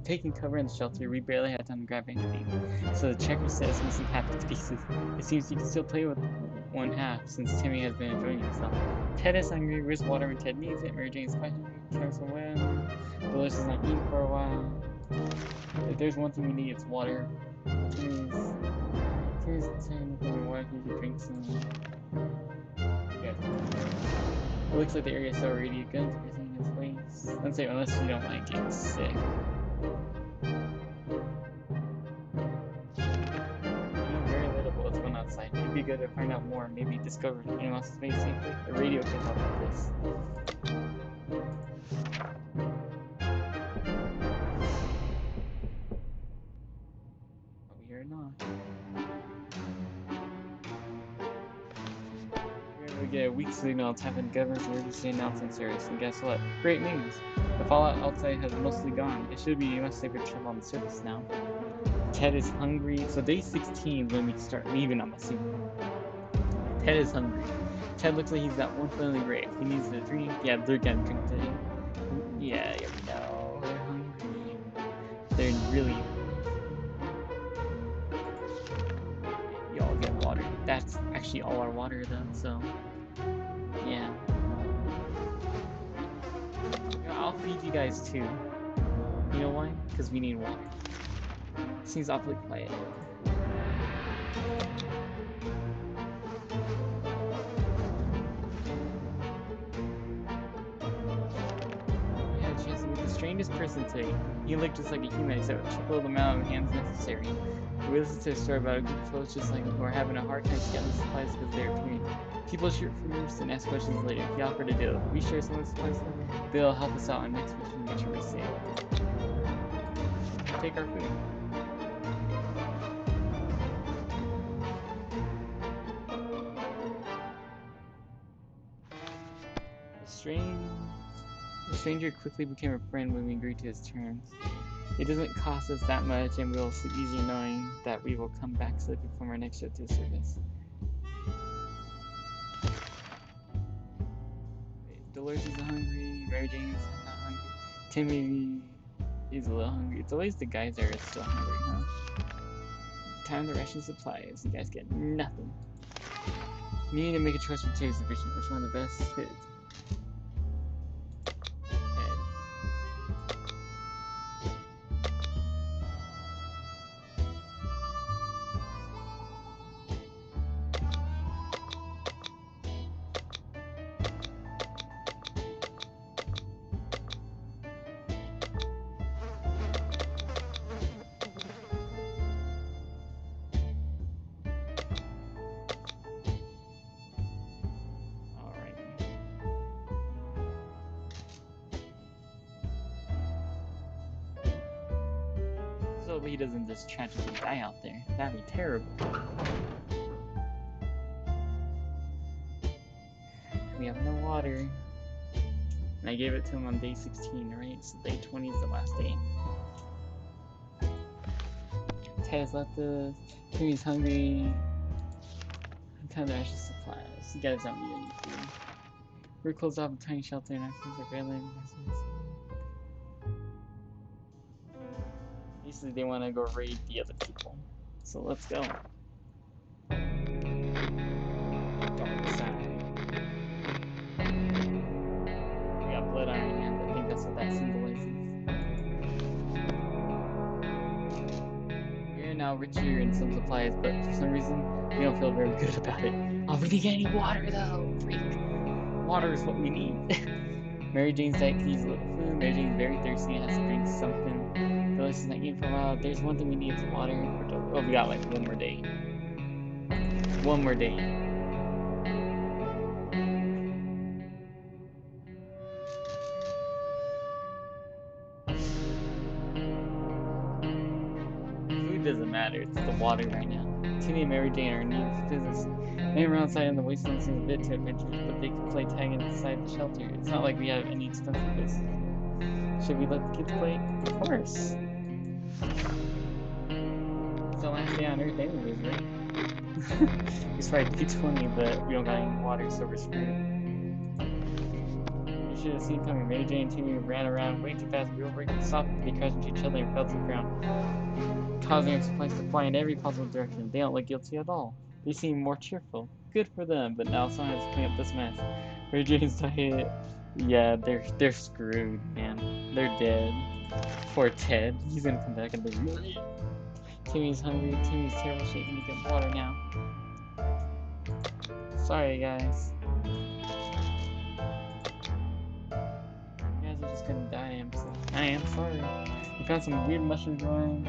Taking cover in the shelter, we barely had time to grab anything. So the checker says missing half the pieces. It seems you can still play with one half, since Timmy has been enjoying himself. Ted is hungry, where's water when Ted needs it? Mary Jane is quite hungry, Kevin's well. Phyllis is not eating for a while. If there's one thing we need, it's water. Timmy's saying nothing in water, he could drink some. Yeah. It looks like the area is so already guns, everything is waste. Let's say unless you don't like getting sick. Outside. It'd be good to find out more, maybe discover anyone else's space safely. The radio can help with this. But we hear a knock. We get a weak signal to happen. Governor's emergency announcement service, and guess what? Great news! The fallout outside has mostly gone. It should be much safer to travel on the surface now. Ted is hungry, so day 16 when we start leaving, I'm assuming. Ted is hungry. Ted looks like he's got one foot in the grave. He needs to drink. Yeah, they're gonna drink today. Yeah, here we go. They're hungry. They're really hungry. Y'all get water. That's actually all our water though, so yeah. I'll feed you guys too. You know why? Because we need water. Seems awfully quiet. I had a chance to meet the strangest person today. He looked just like a human except with triple the amount of hands necessary. We listened to a story about a group of folks just like who are having a hard time getting supplies because they're community. People shoot first and ask questions later. He offered a deal. If we share someone's supplies, they'll help us out on next mission to make sure we're safe. Take our food. The stranger quickly became a friend when we agreed to his terms. It doesn't cost us that much, and we'll sleep easier knowing that we will come back safely from our next trip to the service. Dolores is hungry, Mary Jane is not hungry. Timmy is a little hungry. It's always the guys that are still hungry, huh? Time to ration supplies. You guys get nothing. You need to make a choice for today's division. Which one of the best fits? So he doesn't just tragically die out there. That'd be terrible. We have no water. And I gave it to him on day 16, right? So day 20 is the last day. Ted's left us. Timmy's hungry. Time to ration supplies. You guys don't need any food. We're closed off a tiny shelter and our friends are barely. Basically, they want to go raid the other people. So let's go. Dark side. We got blood on our hands. I think that's what that symbolizes. We're now richer in some supplies, but for some reason, we don't feel very good about it. Oh, we didn't get any water though! Freak! Water is what we need. Mary Jane's diet could use a little food. Mary Jane's very thirsty and has to drink something. Phyllis is not eating for a while. There's one thing we need, it's water. Oh, we got like one more day. One more day. Food doesn't matter, it's the water right now. Timmy and Mary Jane are in need of business. Maybe around outside in the wasteland seems a bit too adventurous, but they can play tag inside the shelter. It's not like we have any expensive places. Should we let the kids play? Of course. It's the last day on Earth anyways, right? It's probably 2:20, but we don't got any water, so we're screwed. You should have seen coming. Mary Jane and Timmy ran around way too fast. We were breaking soft, they crashed into each other and fell to the ground, causing our supplies to fly in every possible direction. They don't look guilty at all. They seem more cheerful. Good for them, but now someone has to clean up this mess. Mary Jane's diet, yeah, they're screwed, man. They're dead. Poor Ted. He's gonna come back and be really. Timmy's hungry. Timmy's terrible shape. We need to get water now. Sorry, guys. You guys are just gonna die. I am sorry. We found some weird mushrooms growing.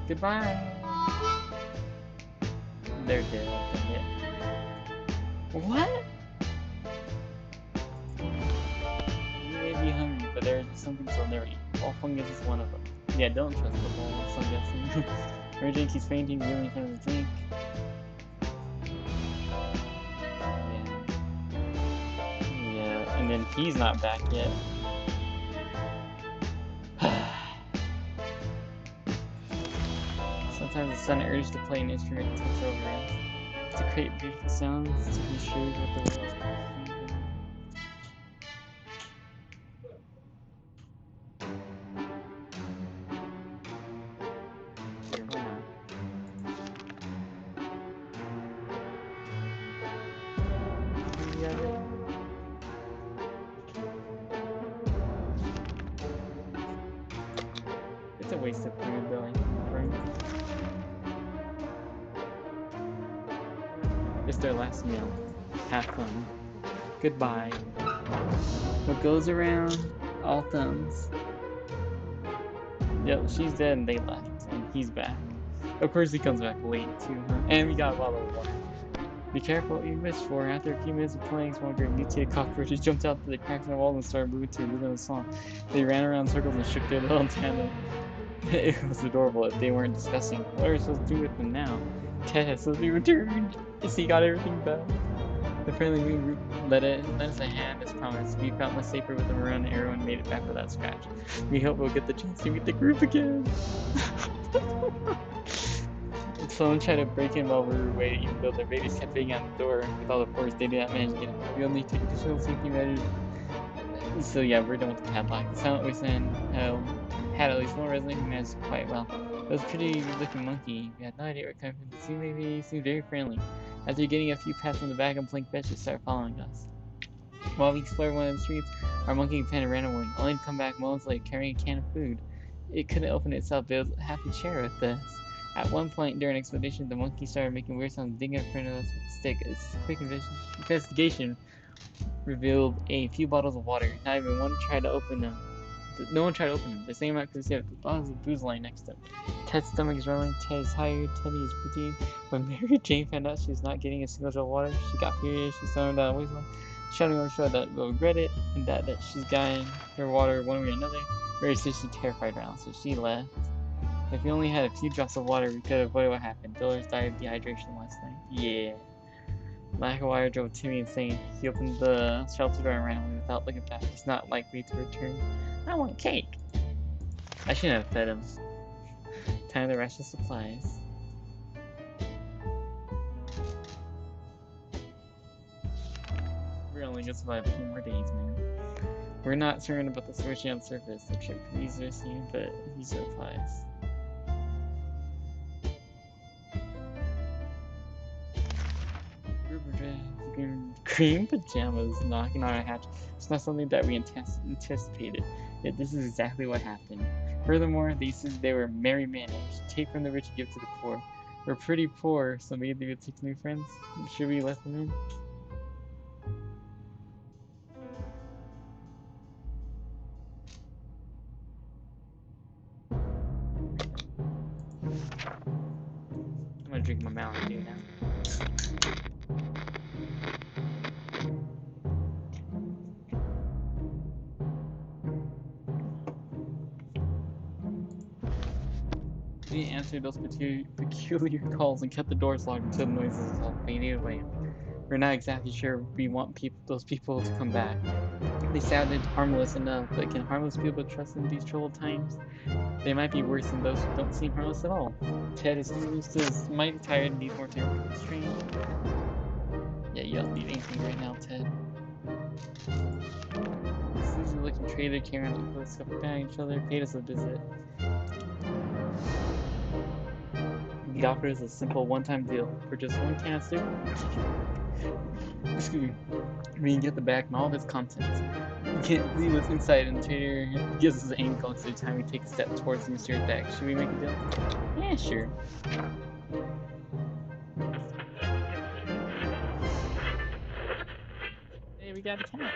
Goodbye. They're dead. What? You may be hungry, but there's some things they'll never eat. All fungus is one of them. Yeah, don't trust the balls, I'm guessing. Mary Jane keeps fainting, really in front of the drink. Yeah, and then he's not back yet. Sometimes the sudden urge to play an instrument takes over us. To create beautiful sounds, to be sure what the world is. It's a waste of food, though, right? It's their last meal. Have fun. Goodbye. What goes around, all thumbs. Yep, she's dead and they left. And he's back. Of course he comes back late too, huh? And we got a bottle of water. Be careful what you wish for. After a few minutes of playing, one great mutated cockroaches jumped out through the cracks in the wall and started moving to the rhythm of the song. They ran around in circles and shook their little antenna. It was adorable if they weren't discussing. What are we supposed to do with them now? Ted has suddenly returned. He got everything back. The friendly moon lent us a hand as promised. We felt much safer with them around the arrow and made it back without scratch. We hope we'll get the chance to meet the group again. Someone tried to break in while we were waiting, even though the raiders kept banging on the door. With all the force, they did not manage to get in. We'll need to take additional safety measures. So yeah, we're done with the padlock. The Silent Wasteland had at least one resident who managed quite well. It was a pretty good-looking monkey. We had no idea where it came from. It seemed very friendly. After getting a few pats on the back and playing fetch, it started following us. While we explored one of the streets, our monkey companion ran away, only to come back moments later carrying a can of food. It couldn't open itself, but it was happy to share with us. At one point during an expedition, the monkey started making weird sounds, digging in front of us with a stick. Its quick investigation revealed a few bottles of water. Not even one tried to open them. No one tried to open them. The same amount could see the bottles of booze lying next to them. Ted's stomach is rolling. Ted is tired. Teddy is fatigued. When Mary Jane found out she was not getting a single drop of water, she got furious. She stormed down the wasteland, shouting over show that we'll regret it and that she's gotten her water one way or another. Mary said she terrified around, so she left. If we only had a few drops of water, we could have avoided what happened. Dillers died of dehydration last night. Yeah. Lack of water drove Timmy insane. He opened the shelter door and ran away without looking back. He's not likely to return. I want cake. I shouldn't have fed him. Time to ration supplies. We're only gonna survive a few more days, man. We're not certain about the switching on the surface. The trip could be easier seen, but he survives. Green pajamas knocking on our hatch. It's not something that we anticipated. Yet this is exactly what happened. Furthermore, they were merry managed. Take from the rich and give to the poor. We're pretty poor, so maybe we'll take new friends. Should we let them in? I'm gonna drink my Mountain Dew now. We answered those peculiar calls and kept the doors locked until the noises all faded away. We're not exactly sure we want those people to come back. They sounded harmless enough, but can harmless people trust in these troubled times? They might be worse than those who don't seem harmless at all. Ted is mighty tired and needs more time to restrain. Yeah, you don't need anything right now, Ted. Sleazy looking trader carrying on the stuff behind each other paid us a visit. The offer is a simple one-time deal. For just one can of soup, excuse me, we can get the bag and all of its contents. We can't leave what's inside, and the trader gives us an ankle every time we take a step towards the mysterious bag. Should we make a deal? Yeah, sure. Hey, we got a cat.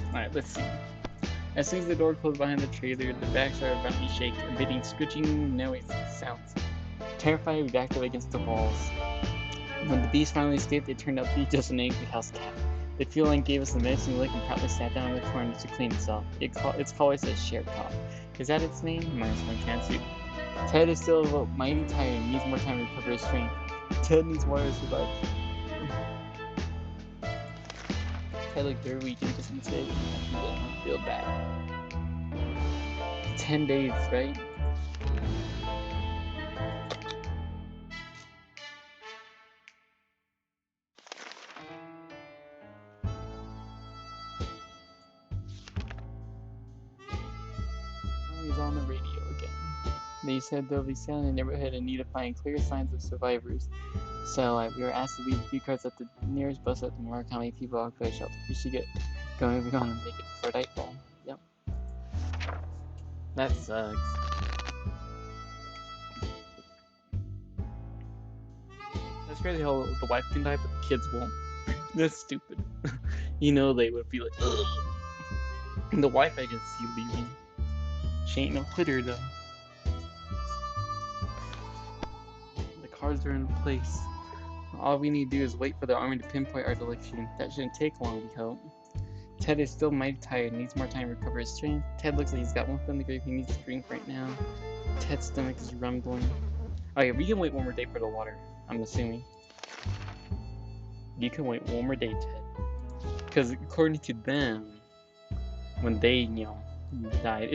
Alright, let's see. As soon as the door closed behind the trailer, the bag started violently shake, emitting screeching noise sounds. Terrified, we backed up against the walls. When the beast finally escaped, it turned out to be just an angry house cat. The feline gave us a menacing look and proudly sat down in the corner to clean itself. Its collar says Share Top. Is that its name? Minus one can soup. Ted is still mighty tired and needs more time to recover his strength. Ted needs water to survive. Ted looked very weak and just instead I feel bad. 10 days, right? He's on the radio again. They said they'll be sailing in the neighborhood in need of finding clear signs of survivors. So we were asked to leave a few cards at the nearest bus stop to mark how many people occupy the shelter. We should get going and make it before nightfall. Yep. That sucks. That's crazy how the wife can die, but the kids won't. That's stupid. You know they would be like, ugh. And the wife I can see leaving. She ain't no quitter though. The cards are in place. All we need to do is wait for the army to pinpoint our direction. That shouldn't take long, we hope. Ted is still mighty tired and needs more time to recover his strength. Ted looks like he's got one foot in the grave he needs to drink right now. Ted's stomach is rumbling. Oh yeah, we can wait one more day for the water, I'm assuming. You can wait one more day, Ted. Because according to them, when they, died,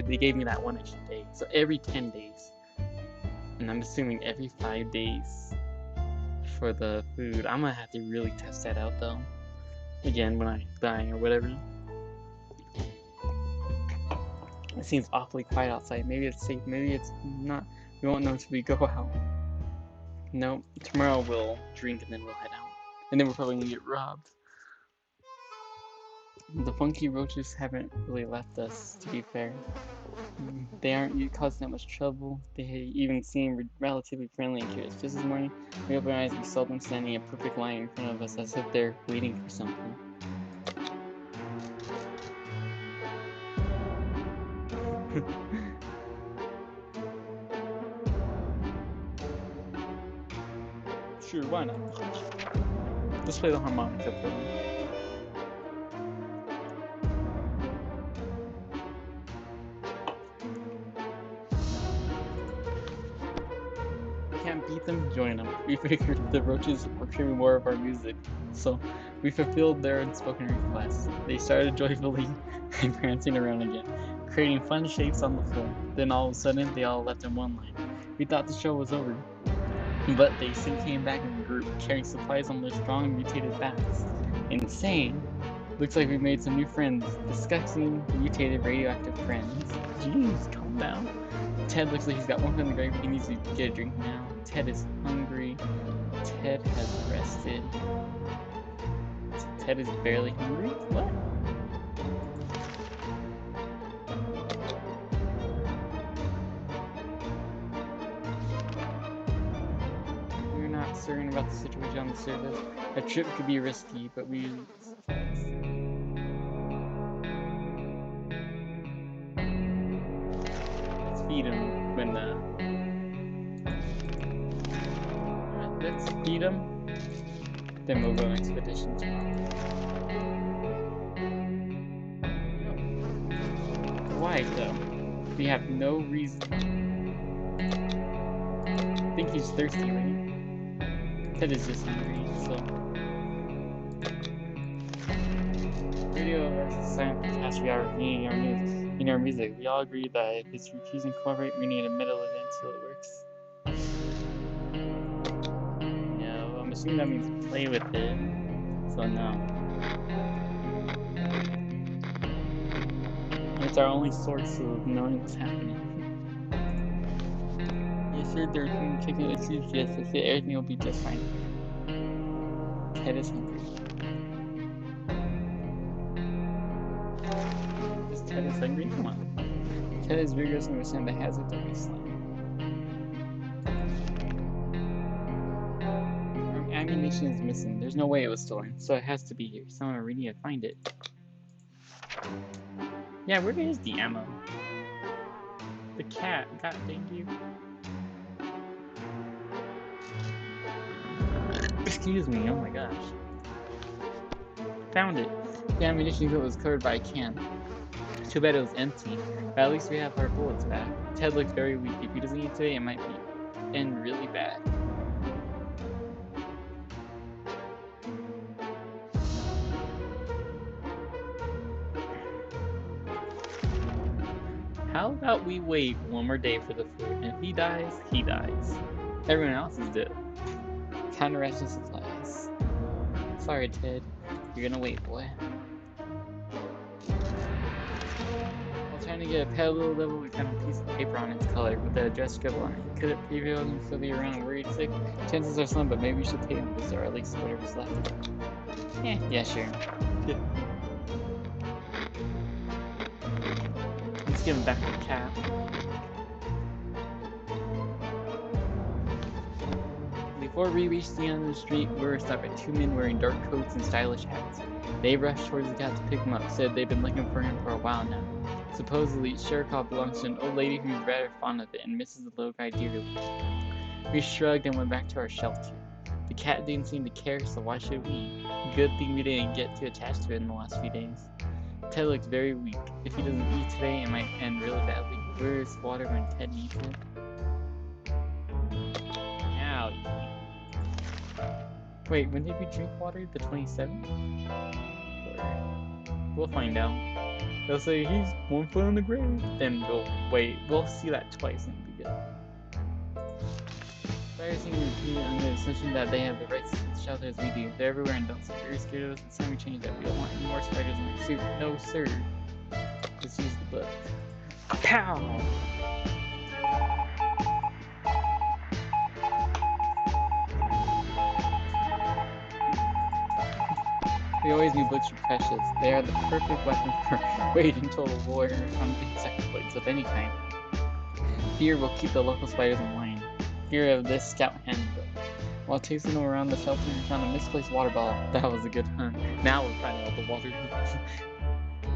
they gave me that one extra day. So every 10 days. And I'm assuming every 5 days for the food. I'm gonna have to really test that out though. Again, when I die or whatever. It seems awfully quiet outside. Maybe it's safe, maybe it's not. We won't know until we go out. No, tomorrow we'll drink and then we'll head out. And then we're probably gonna get robbed. The funky roaches haven't really left us, to be fair. They aren't causing that much trouble. They even seem relatively friendly and curious. Just this morning, we opened our eyes, we saw them standing in a perfect line in front of us as if they're waiting for something. Sure, why not? Let's play the harmonica for them. Can't beat them, join them. We figured the roaches were craving more of our music, so we fulfilled their unspoken request. They started joyfully and prancing around again, creating fun shapes on the floor. Then all of a sudden, they all left in one line. We thought the show was over, but they soon came back in a group, carrying supplies on their strong mutated backs. Insane! Looks like we made some new friends. Disgusting, mutated, radioactive friends. Jeez, calm down. Ted looks like he's got one foot in the grave. He needs to get a drink now. Ted is hungry. Ted has rested. Ted is barely hungry? What? We're not certain about the situation on the surface. A trip could be risky, but we... Let's feed him when let's feed him. Then we'll go on expedition tomorrow. Why though? We have no reason. I think he's thirsty, right? Ted is just hungry, so. Radio is silent catastrophe hour in our music. We all agree that if it's refusing to cooperate, we need to meddle it until it works. No, I'm assuming that means play with it. So no. It's our only source of knowing what's happening. Yes, sir, they're kicking the seeds. Yes, that's it. Everything will be just fine. Ted is hungry. Is Ted is hungry? Come on. Ted is vigorous and understand the hazards of wasteland. Our ammunition is missing. There's no way it was stolen, so it has to be here. Someone really need to find it. Yeah, where is the ammo? The cat. God dang you. Excuse me, oh my gosh. Found it. The ammunition unit was covered by a can. Too bad it was empty, but at least we have our bullets back. Ted looks very weak. If he doesn't eat today, it might end really bad. How about we wait one more day for the food, and if he dies, he dies. Everyone else is dead. Time to ration supplies. Sorry, Ted. You're gonna wait, boy. While trying to get a pale little level, we found a piece of paper on its color with the address scribbled on it. Could it prevail him to be around and worried sick? Chances are slim, but maybe we should take him this, or at least whatever's left. Yeah, sure. Yeah. Let's give him back the cap. Before we reached the end of the street, we were stopped by two men wearing dark coats and stylish hats. They rushed towards the cat to pick him up, said they'd been looking for him for a while now. Supposedly, Sherikov belongs to an old lady who's rather fond of it and misses the little guy dearly. We shrugged and went back to our shelter. The cat didn't seem to care, so why should we? Good thing we didn't get too attached to it in the last few days. Ted looks very weak. If he doesn't eat today, it might end really badly. Where is water when Ted needs it? Ow. Wait, when did we drink water? The 27th? We'll find out. They'll say he's 1 foot in the grave. Then we'll see that twice and it'll be good. Spiders seem to repeat under the assumption that they have the rights to the shelter as we do. They're everywhere and don't seem very scared of us. It's time we change that. We don't want any more spiders in our soup. No, sir. Just use the book. Pow! We always knew books were precious. They are the perfect weapon for waging total war on insectoids of any kind. Here we'll keep the local spiders in line. Here of this scout handbook. While chasing them around the shelter, we found a misplaced water bottle. That was a good hunt. Now we're finding all the water.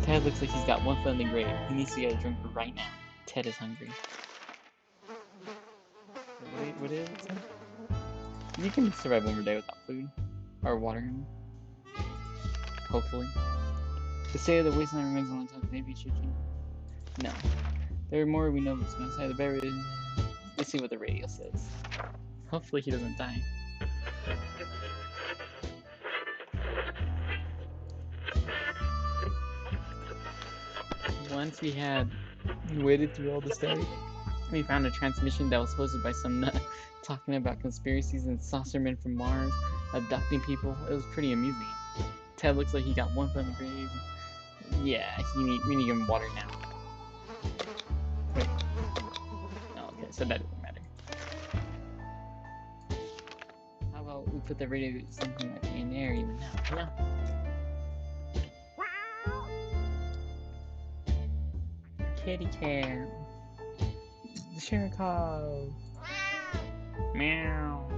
Ted looks like he's got 1 foot in the grave. He needs to get a drink right now. Ted is hungry. What is it? You can survive 1 more day without food. Or water. Hopefully. The state of the wasteland remains on the top. Maybe you should change. No. There are more we know that's outside the barrier. Let's see what the radio says. Hopefully he doesn't die. Once we had waited through all the stuff, we found a transmission that was hosted by some nut talking about conspiracies and saucermen from Mars abducting people. It was pretty amusing. Ted looks like he got 1 foot in the grave. Yeah, we need to give him water now. Wait. Oh, okay, so that doesn't matter. How about we put the radio something like in there even now? No. Kitty cat. The Sherikov. Meow.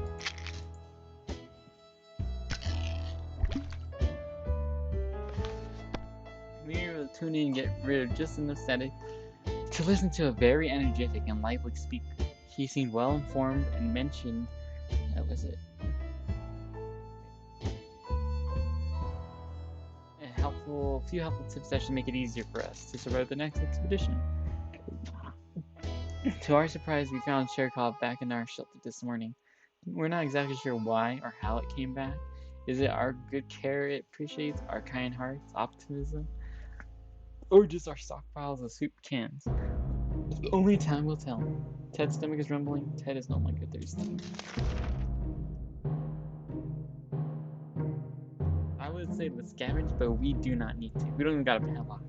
We were able to tune in and get rid of just enough static to listen to a very energetic and lively speaker. He seemed well informed and mentioned, that was it, a few helpful tips that should make it easier for us to survive the next expedition. To our surprise, we found Sherikov back in our shelter this morning. We're not exactly sure why or how it came back. Is it our good care it appreciates, our kind hearts, optimism, or just our stockpiles of soup cans? Only time will tell. Ted's stomach is rumbling. Ted is no longer thirsty. I would say let's scavenge, but we do not need to. We don't even got a padlock.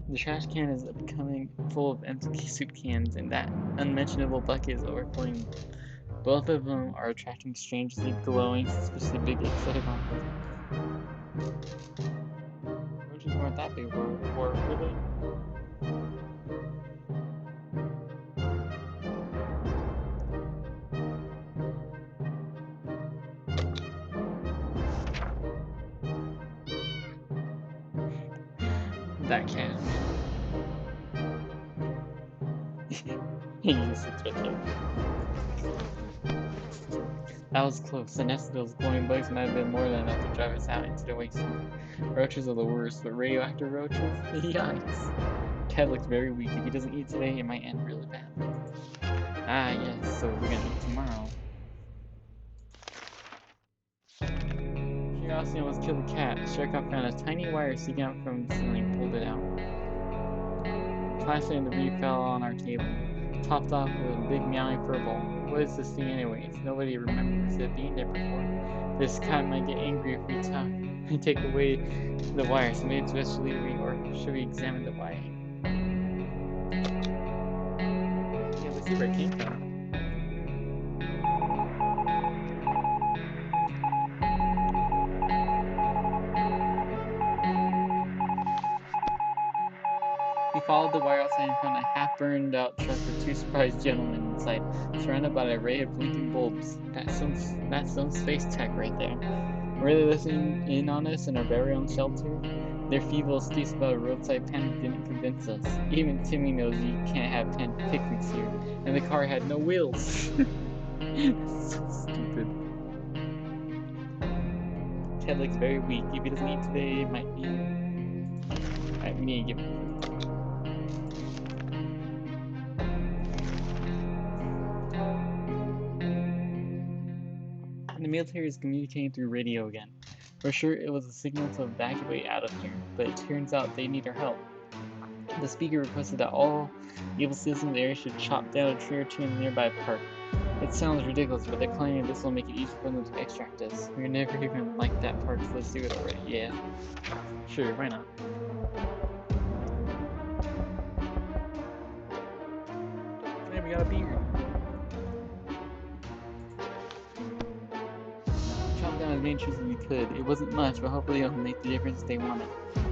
The trash can is becoming full of empty soup cans, and that unmentionable bucket is overflowing. Both of them are attracting strangely glowing, suspiciously big exotic objects. Roaches weren't that big before, were they? That cat. He just sits right there. That was close. The nest of those glowing bugs might have been more than enough to drive us out into the wasteland. Roaches are the worst, but radioactive roaches? Yikes. Ted looks very weak. If he doesn't eat today, it might end really badly. Ah, yes, so we're gonna eat tomorrow. Curiosity almost killed the cat. Sherikov found a tiny wire sticking out from the ceiling and pulled it out. Flashlight and debris fell on our table, topped off with a big meowing furball. What is this thing anyways? Nobody remembers it being there before. This cat might get angry if we take away the wire, so maybe it's best to leave or should we examine the wire? Yeah, let's see where it came from. We followed the wire outside and found a half-burned out truck with 2 surprised gentlemen inside, surrounded by an array of blinking bulbs. That's some space tech right there. Were they listening in on us in our very own shelter? Their feeble excuse about a roadside panic didn't convince us. Even Timmy knows you can't have picnics here, and the car had no wheels. So stupid. Ted looks very weak. If he doesn't eat today, it might be... Alright, we need to give him... The military is communicating through radio again. We're sure it was a signal to evacuate out of here, but it turns out they need our help. The speaker requested that all evil citizens of the area should chop down a tree or two in the nearby park. It sounds ridiculous, but they're claiming this will make it easier for them to extract us. We're never even like that park, so let's do it already. Yeah. Sure, why not? Hey, we got a beard. Chop down as many trees as we could. It wasn't much, but hopefully it'll make the difference they wanted.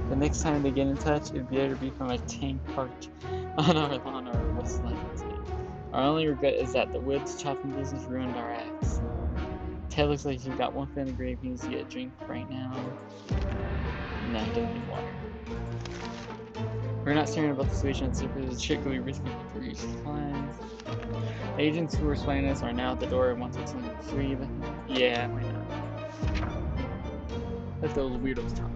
The next time they get in touch, it'd better be from a tank parked on our lawn or a west line. Our only regret is that the woods chopping business ruined our axe. Ted looks like he's got one foot in the grave. He needs to get a drink right now. No, he doesn't need water. We're not certain about the situation on the surface. The trick will be risky for each client. The agents who were spying us are now at the door and want to someone to free them. Yeah, why not? Let those weirdos talk.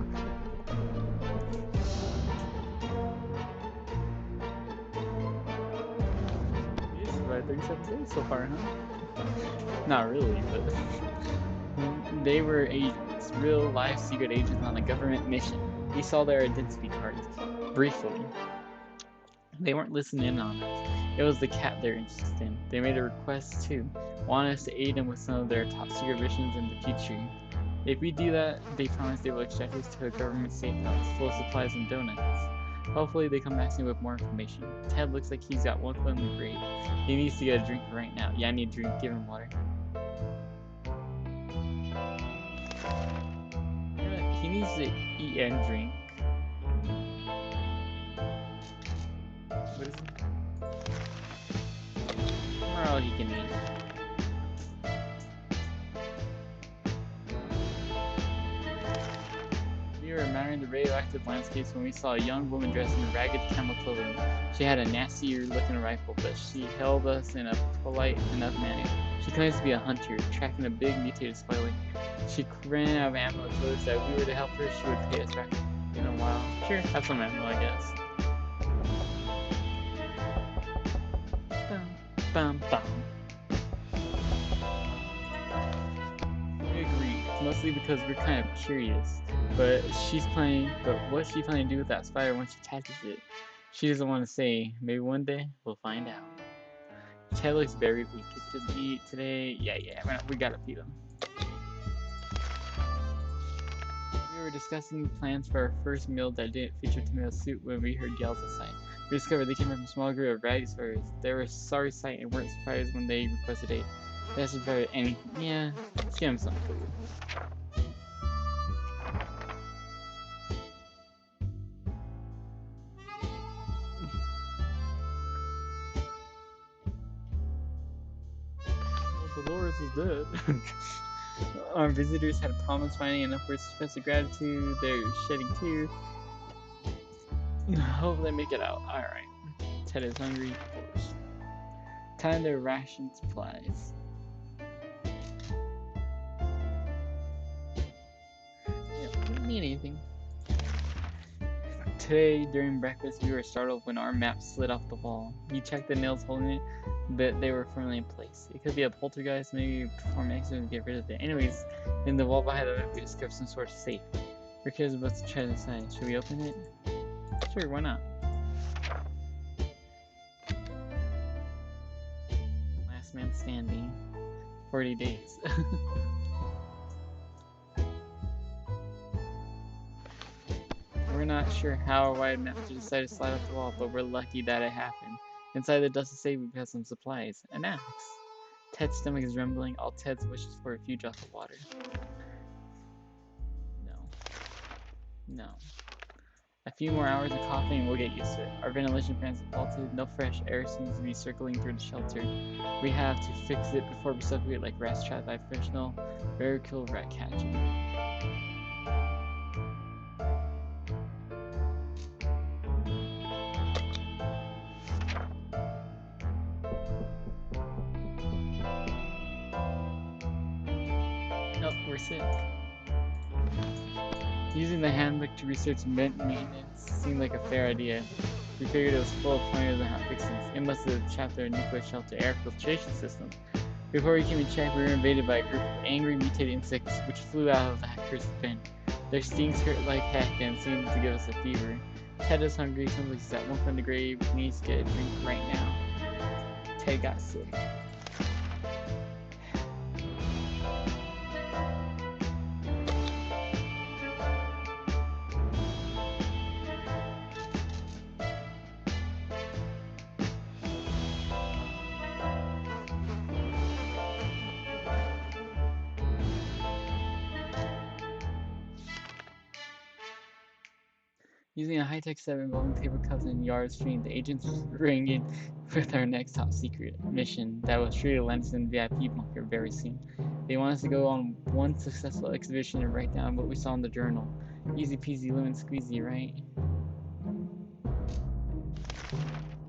You survived 37 days so far, huh? Not really, but they were agents, real life secret agents on a government mission. We saw their identity cards briefly. They weren't listening in on us. It was the cat they're interested in. They made a request too, wanted us to aid them with some of their top secret missions in the future. If we do that, they promise they will extract us to a government safe house full of supplies and donuts. Hopefully they come back soon with more information. Ted looks like he's got one foot in the grave. He needs to get a drink right now. Yeah, I need a drink. Give him water. He needs to eat and drink. What is it? Or all he can eat. We were admiring the radioactive landscapes when we saw a young woman dressed in ragged camel clothing. She had a nastier-looking rifle, but she held us in a polite enough manner. She claims to be a hunter, tracking a big mutated spoiler. She ran out of ammo and told us that if we were to help her, she would pay us back in a while. Sure, have some ammo, I guess. Bum, bum. We agree. It's mostly because we're kind of curious. But what's she planning to do with that spider once she catches it? She doesn't want to say. Maybe one day we'll find out. Ted looks very weak. If he doesn't eat today, yeah, we gotta feed him. We were discussing plans for our first meal that didn't feature tomato soup when we heard yells outside. We discovered they came from a small group of ragged spiders. They were a sorry sight and weren't surprised when they requested aid. They asked about anything. Yeah, let's give them some food. Dolores is dead. Our visitors had problems finding enough words to express their gratitude. They're shedding tears. Hope they make it out. Alright. Ted is hungry, of course. Time to ration supplies. Yeah, don't need anything. Today, during breakfast, we were startled when our map slid off the wall. We checked the nails holding it, but they were firmly in place. It could be a poltergeist, maybe perform an accident to get rid of it. Anyways, in the wall behind the map, we discovered some sort of safe. We're curious about to try to decide. Should we open it? Sure, why not? Last man standing. 40 days. We're not sure how or why a map decided to slide off the wall, but we're lucky that it happened. Inside the dusty safe, we have some supplies. An axe. Ted's stomach is rumbling. All Ted's wishes for a few drops of water. No. A few more hours of coughing and we'll get used to it. Our ventilation fans have faulted. No fresh air seems to be circling through the shelter. We have to fix it before we suffocate like rats trapped by a professional very cool rat catcher. we're sick. Using the handbook to research maintenance seemed like a fair idea. We figured it was full of pointers on how to fix things. It must have trapped our nuclear shelter air filtration system. Before we came in check, we were invaded by a group of angry mutated insects which flew out of the hacker's bin. Their stings hurt like heck and seemed to give us a fever. Ted is hungry, sounds like he's at one foot in the grave, he needs to get a drink right now. Ted got sick. Using a high-tech set involving paper cups and yard stream, the agents ring in with our next top-secret mission that will surely land us in the VIP bunker very soon. They want us to go on one successful exhibition and write down what we saw in the journal. Easy peasy lemon squeezy, right?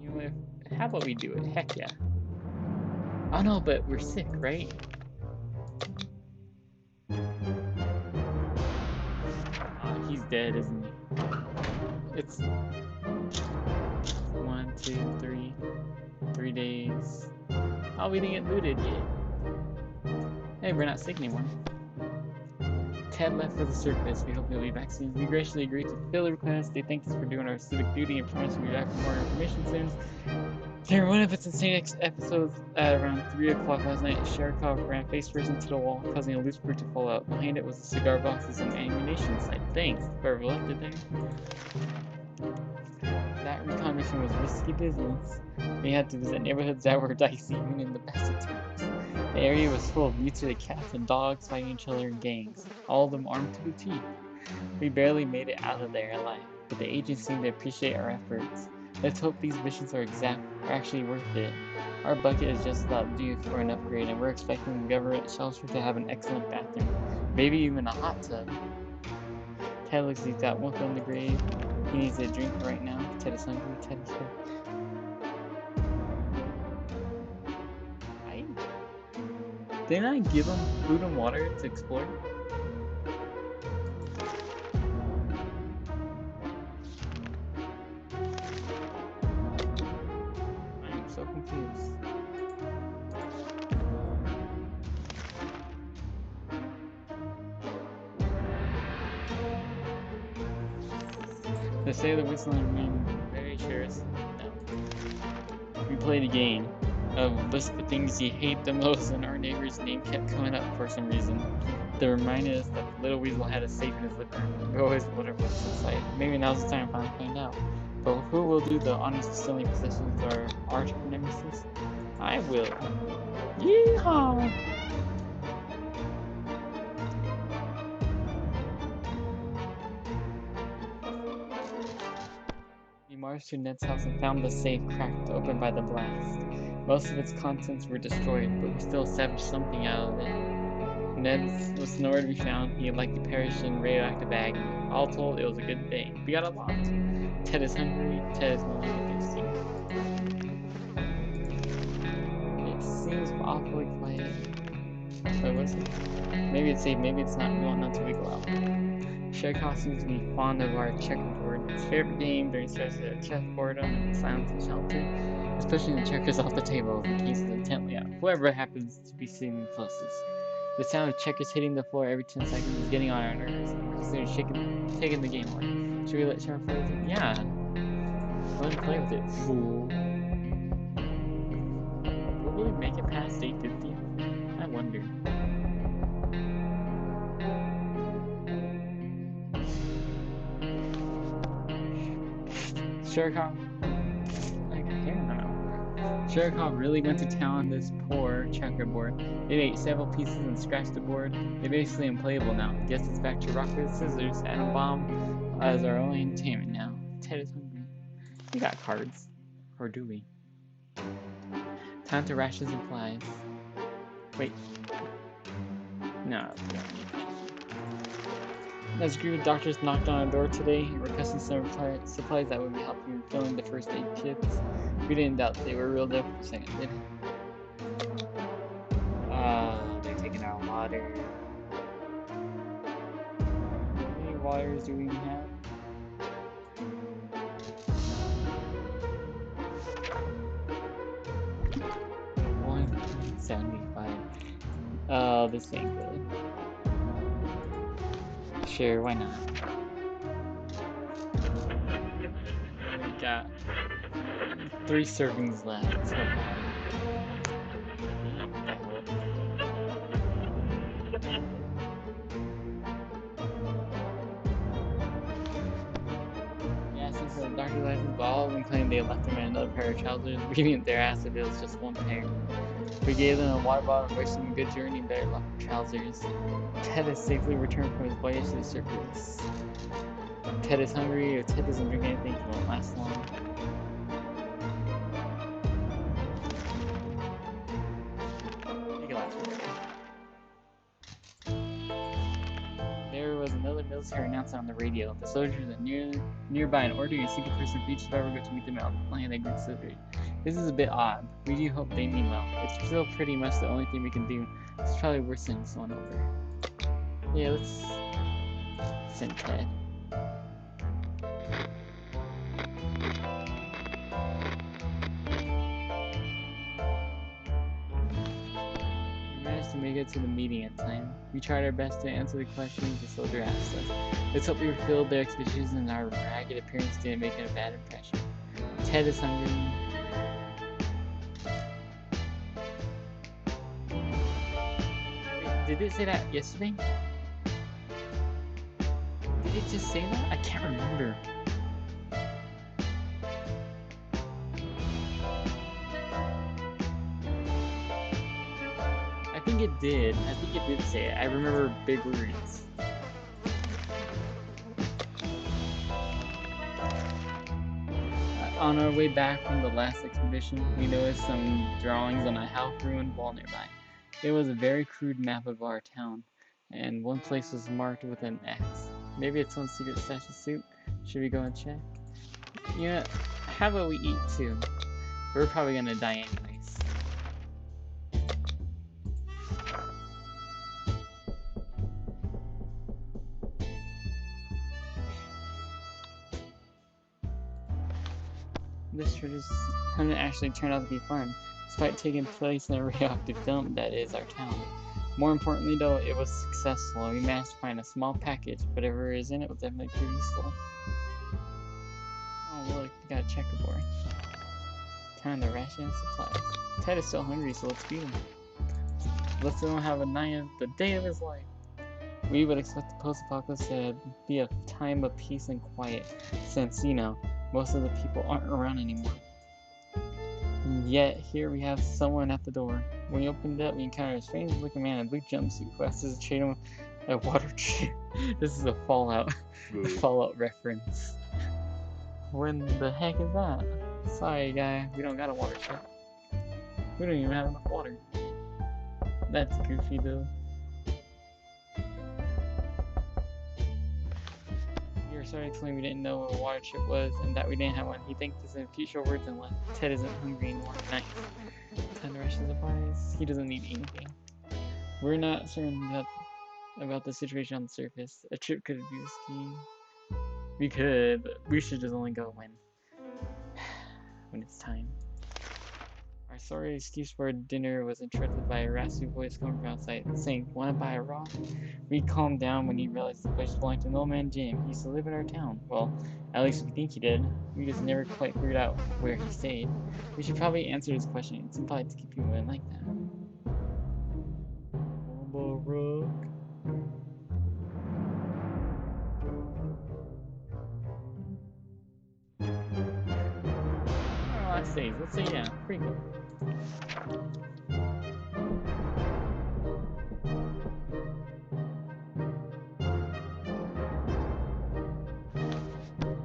You know, how about we do it? Heck yeah. Oh no, but we're sick, right? He's dead, isn't he? It's 1, 2, 3, 3 days. Oh, we didn't get looted yet. Hey, we're not sick anymore. Ted left for the circus. We hope he'll be back soon. We graciously agreed to fulfill the request. They thanked us for doing our civic duty and promised we'd be back for more information soon. During one of its insane episodes at around 3 o'clock last night, Sharkov ran face first into the wall, causing a loose brick to fall out. Behind it was a cigar box with some ammunition inside. Thanks, whoever left it there. That recon mission was risky business. We had to visit neighborhoods that were dicey, even in the best of times. The area was full of mutated cats and dogs fighting each other in gangs, all of them armed to the teeth. We barely made it out of there alive, but the agents seemed to appreciate our efforts. Let's hope these missions are actually worth it. Our bucket is just about due for an upgrade, and we're expecting the government shelter to have an excellent bathroom, maybe even a hot tub. Ted looks like he's got one foot in the grave. He needs a drink right now. Ted is hungry. Ted is hungry. Didn't I give him food and water to explore? I am so confused. They say the whistling remain very sure. No. We played a game of list the things you hate the most, and our neighbor's name kept coming up for some reason. They reminded us that the little weasel had a safe in his living room. We always wondered what's inside. Maybe now's the time to finally find out. But who will do the honors of stealing possessions of our arch nemesis? I will. Yeehaw! We marched to Ned's house and found the safe cracked open by the blast. Most of its contents were destroyed, but we still salvaged something out of it. Ned's was nowhere to be found. He had likely perished in radioactive agony. All told, it was a good day. We got unlocked. Ted is hungry. Ted is no longer thirsty. It seems awfully quiet. Wait, what is it? Maybe it's safe, maybe it's not. We won't know until we go out. Sharkov seems to be fond of our checkerboard. His favorite game during stretches of chessboard and silence and shelter, especially when the checkers off the table as he gazes intently out. Whoever happens to be sitting closest. The sound of checkers hitting the floor every 10 seconds is getting on our nerves. We're considering taking the game away. Should we let Shark play with it? Yeah. Let him play with it, fool. Will we make it past 850? I wonder. Sharkov. I got hair in my mouth. Sharkov really went to town on this poor checkerboard. It ate several pieces and scratched the board. They're basically unplayable now. Guess it's back to rock, paper, scissors, atom bomb as our only entertainment now. Ted is hungry. We got cards. Or do we? Time to rashes and flies. Wait. No, we don't need that. As a group of doctors knocked on our door today, requesting some supplies that would be helping in filling the first aid kits. We didn't doubt they were real deal for a second, did we? They're taking our water. waters do we have? $1.75. Oh, this ain't good. Sure, why not? We got 3 servings left. Let's go back. That helped. Yeah, since the doctor license, but all of them claimed they left him in another pair of trousers. We didn't dare ask if it was just one pair. We gave them a water bottle and wished them a good journey in better luck with trousers. Ted has safely returned from his voyage to the surface. Ted is hungry. If Ted doesn't drink anything, he won't last long. He can last forever. There was another military announcement on the radio. The soldiers are nearby and ordering a single person for each survivor go to meet them out on the planet they grew celebrate. This is a bit odd. We do hope they mean well. It's still pretty much the only thing we can do. It's probably worth sending someone over. Yeah, let's send Ted. We managed to make it to the meeting in time. We tried our best to answer the questions the soldier asked us. Let's hope we fulfilled their expectations and our ragged appearance didn't make a bad impression. Ted is hungry. Did it say that yesterday? Did it just say that? I can't remember. I think it did. I think it did say it. I remember big words. On our way back from the last expedition, we noticed some drawings on a half-ruined wall nearby. It was a very crude map of our town, and one place was marked with an X. Maybe it's some secret stash of soup. Should we go and check? Yeah, how about we eat too? We're probably gonna die anyways. This treasure hunt actually turned out to be fun, despite taking place in a radioactive dump that is our town. More importantly though, it was successful. We managed to find a small package, whatever is in it was definitely pretty useful. Oh look, we got a checkerboard. Time to ration supplies. Ted is still hungry, so let's feed him. Let's let him have a night of the day of his life. We would expect the post-apocalypse to be a time of peace and quiet, since, you know, most of the people aren't around anymore. And yet, here we have someone at the door. When we opened it, we encountered a strange-looking man in a blue jumpsuit who asked us to trade him a water chip. This is a Fallout reference. When the heck is that? Sorry, guy, we don't got a water chip. We don't even have enough water. That's goofy, though. We were sorry to claim we didn't know what a water chip was and that we didn't have one. He thanked us in future words and left. Ted isn't hungry anymore. Nice. Time to rush the supplies. He doesn't need anything. We're not certain about the situation on the surface. A trip could be risky. We could, but we should just only go when it's time. Our sorry excuse for dinner was interrupted by a raspy voice coming from outside, saying, "Wanna buy a rock?" We calmed down when he realized the place belonged to an old man Jim. He used to live in our town. Well, at least we think he did. We just never quite figured out where he stayed. We should probably answer his question. It's impolite to keep people in like that. Rock. Oh, let's say yeah, pretty cool.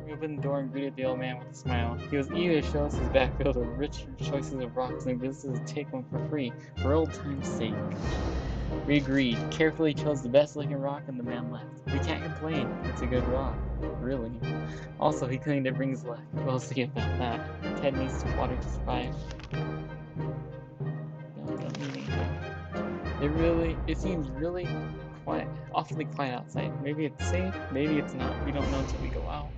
We opened the door and greeted the old man with a smile. He was eager to show us his back filled with rich choices of rocks and visitors to take one for free, for old time's sake. We agreed, carefully chose the best looking rock, and the man left. We can't complain, it's a good rock. Really. Also, he claimed it brings luck. We'll see about that. Ted needs water to survive. Don't need anything. It seems really quiet, awfully quiet outside. Maybe it's safe, maybe it's not. We don't know until we go out.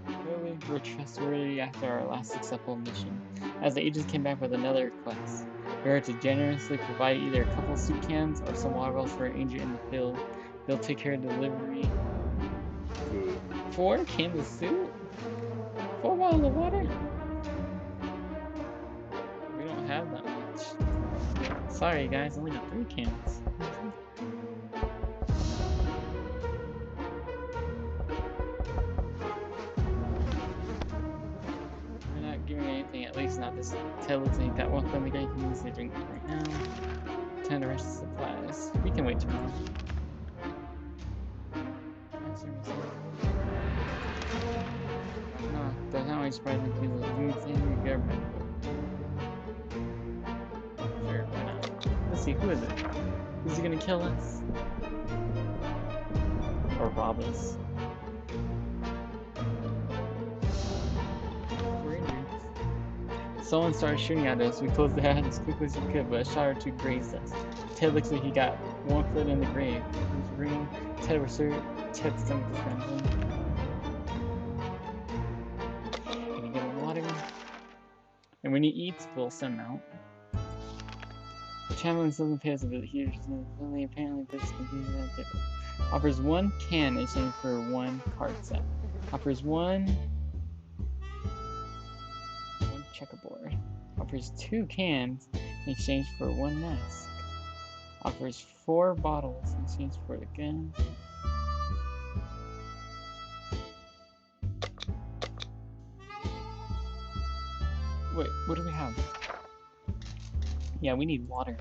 Clearly, we're trustworthy after our last successful mission. As the agents came back with another request, we are to generously provide either a couple of soup cans or some water bottles for an agent in the field. They'll take care of the delivery. 4 cans of soup? 4 bottles of water? We don't have that much. Sorry guys, only got 3 cans. We're not giving anything, at least not this. Ted looks like that one friendly guy who needs to drink right now. Time to rush the supplies. We can wait tomorrow. No, but how am I surprised if he's like, you say your government? Sure, why not? Let's see, who is it? Is he gonna kill us? Or rob us? We're injured. Someone started shooting at us. We closed the hatch as quickly as we could, but a shot or two grazed us. Ted looks like he got 1 foot in the grave. He was ringing. Ted was hurt. Ted's stomach was trembling. Can you get him water? And when he eats, we'll send him out. Chamberlain doesn't pay us a visit. He's really apparently this confusing that different. Offers 1 can in exchange for 1 card set. Offers 1 checkerboard. Offers 2 cans in exchange for 1 mask. Offers 4 bottles in exchange for a gun. Wait, what do we have? Yeah, we need water.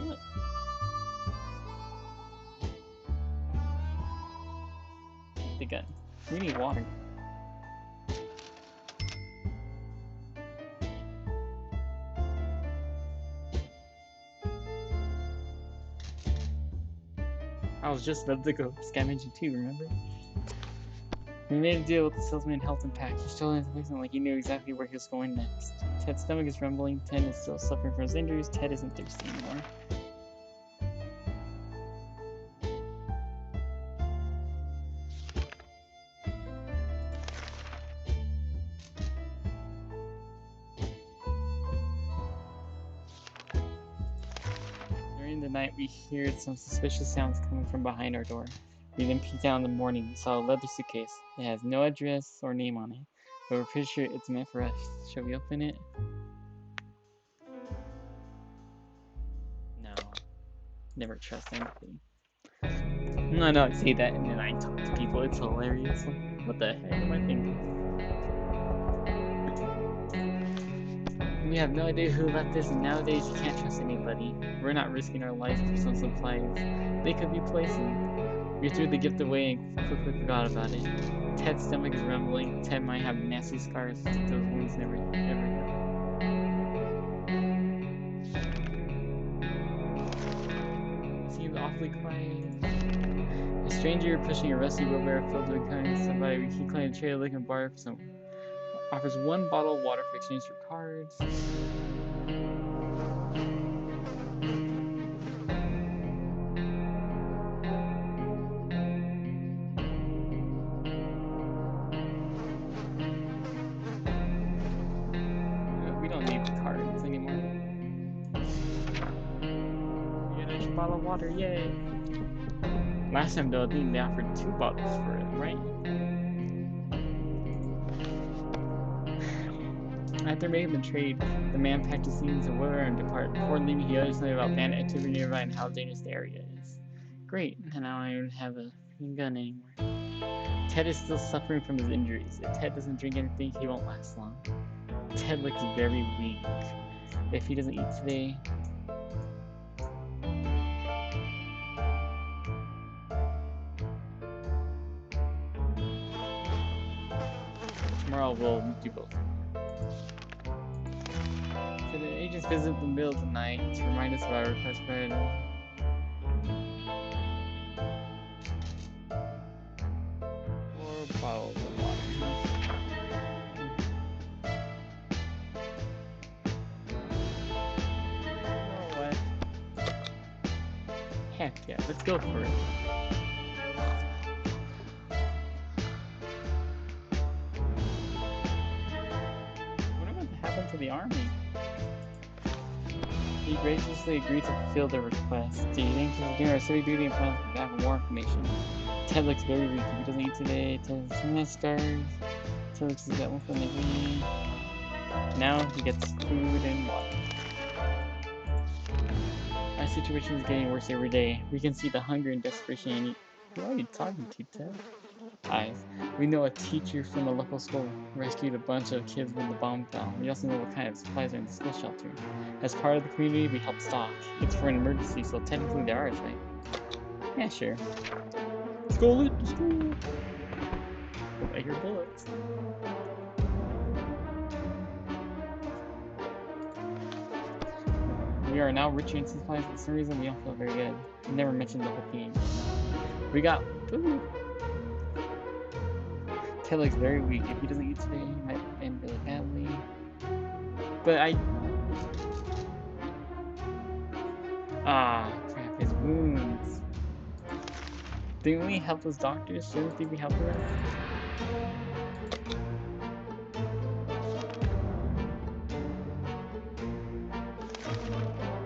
What? The gun. We need water. I was just about to go scavenging too, remember? We made a deal with the salesman Health and Pack. He told us like he knew exactly where he was going next. Ted's stomach is rumbling. Ted is still suffering from his injuries. Ted isn't thirsty anymore. During the night, we heard some suspicious sounds coming from behind our door. We then peeked out in the morning. We saw a leather suitcase. It has no address or name on it, but we're pretty sure it's meant for us. Shall we open it? No. Never trust anybody. No, I say that and then I talk to people. It's hilarious. What the heck am I thinking? We have no idea who left this, and nowadays you can't trust anybody. We're not risking our lives for some supplies. They could be poisoned. We threw the gift away and quickly forgot about it. Ted's stomach is rumbling. Ted might have nasty scars. Those wounds never heal. Seems awfully quiet. A stranger pushing a rusty wheelbarrow filled with coins. Somebody he claimed to trade a liquor bar for some. Offers 1 bottle of water for exchange for cards. We don't need cards anymore. We get an extra bottle of water, yay! Last time though, I think they offered 2 bottles for it, right? After making the trade, the man packed his things and wheelbarrow and departed. Before leaving, he uttered something about bandit activity nearby and how dangerous the area is. Great, and now I don't even have a gun anymore. Ted is still suffering from his injuries. If Ted doesn't drink anything, he won't last long. Ted looks very weak. If he doesn't eat today... tomorrow we'll do both. So the agents visit the middle of the night to remind us of our request for it. 4 bottles of water. Yeah, let's go for it. I wonder what happened to the army. He graciously agreed to fulfill their request. Do you think he's doing our civic duty and plans to back for more information? Ted looks very weak. If he doesn't eat today, Ted has scars. Ted looks like that one from the day. Now he gets food and water. Our situation is getting worse every day. We can see the hunger and desperation in you. Who are you talking to, Ted? Eyes. We know a teacher from a local school rescued a bunch of kids when the bomb fell. We also know what kind of supplies are in the school shelter. As part of the community, we help stock. It's for an emergency, so technically they're ours, right? Yeah, sure. Let's go, let's go. Oh, I hear bullets. We are now richer in supplies. For some reason, we don't feel very good. I never mentioned the whole thing. We got food. Ted looks very weak. If he doesn't eat today, he might end really badly. But crap, his wounds. Didn't we help those doctors? Shouldn't we be helping them?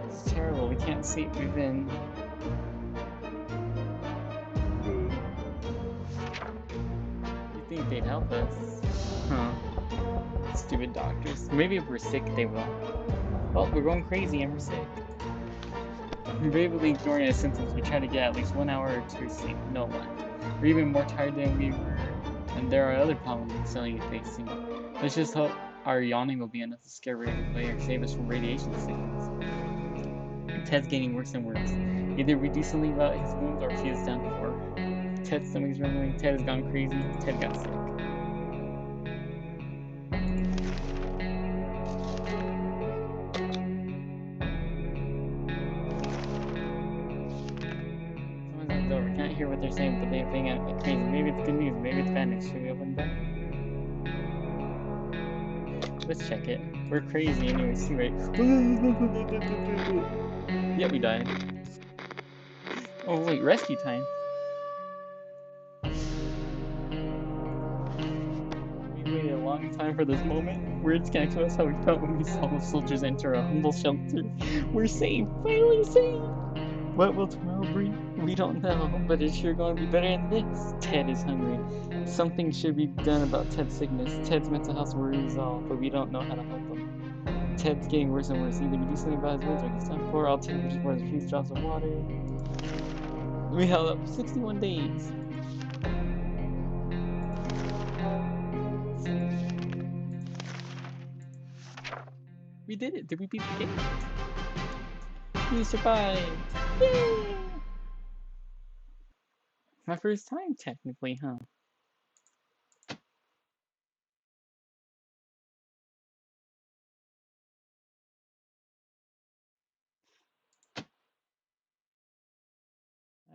It's terrible. We can't sleep. We've been... You think they'd help us? Huh. Stupid doctors. Maybe if we're sick, they will. Well, we're going crazy and we're sick. We're bravely ignoring our symptoms. We try to get at least 1 hour or 2 sleep. No luck. We're even more tired than we were. And there are other problems we're still facing. Let's just hope our yawning will be enough to scare Ray away or save us from radiation sickness. Ted's getting worse and worse. Either we do something about his wounds or he is done for. Ted's stomach's rumbling. Ted has gone crazy. Ted got sick. Someone's over. Can't hear what they're saying, but they're being like crazy. Maybe it's good news. Maybe it's bad news. Should we open the door? Let's check it. We're crazy anyways, too, right? Yeah, we died. Oh wait, rescue time. We waited a long time for this moment. Words can't express how we felt when we saw the soldiers enter a humble shelter. We're safe, finally safe! What will tomorrow bring? We don't know, but it's sure going to be better than this. Ted is hungry. Something should be done about Ted's sickness. Ted's mental health will resolve, but we don't know how to help him. Ted's getting worse and worse. Either we do something about his wounds or he's done for. All Ted wishes for is a few drops of water. We held up 61 days. We did it. Did we beat the game? We survived. Yay! My first time, technically, huh?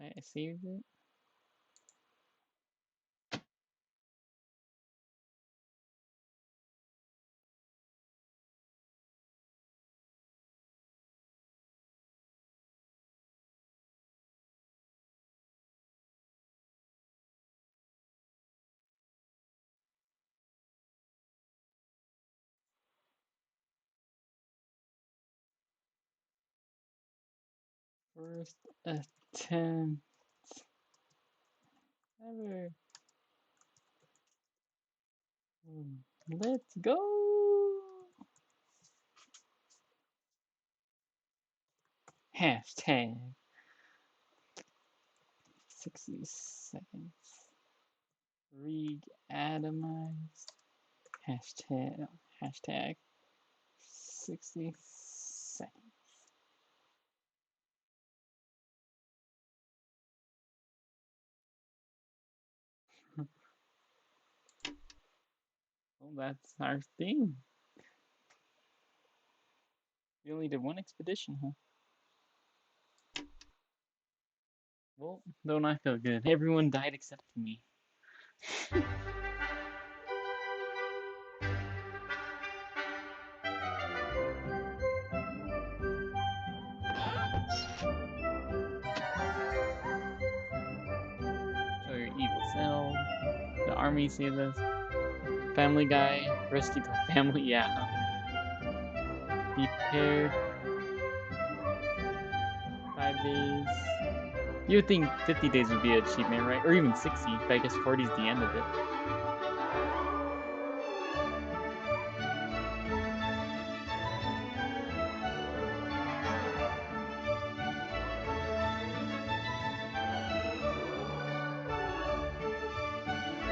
I saved it. First attempt ever. Let's go! Hashtag 60 seconds. Re-atomized. Hashtag 60 seconds. Well, that's our thing. We only did one expedition, huh? Well, don't I feel good? Everyone died except for me. army saved us. Family Guy rescued our family. Yeah. Be prepared. 5 days. You would think 50 days would be an achievement, right? Or even 60, but I guess 40 is the end of it.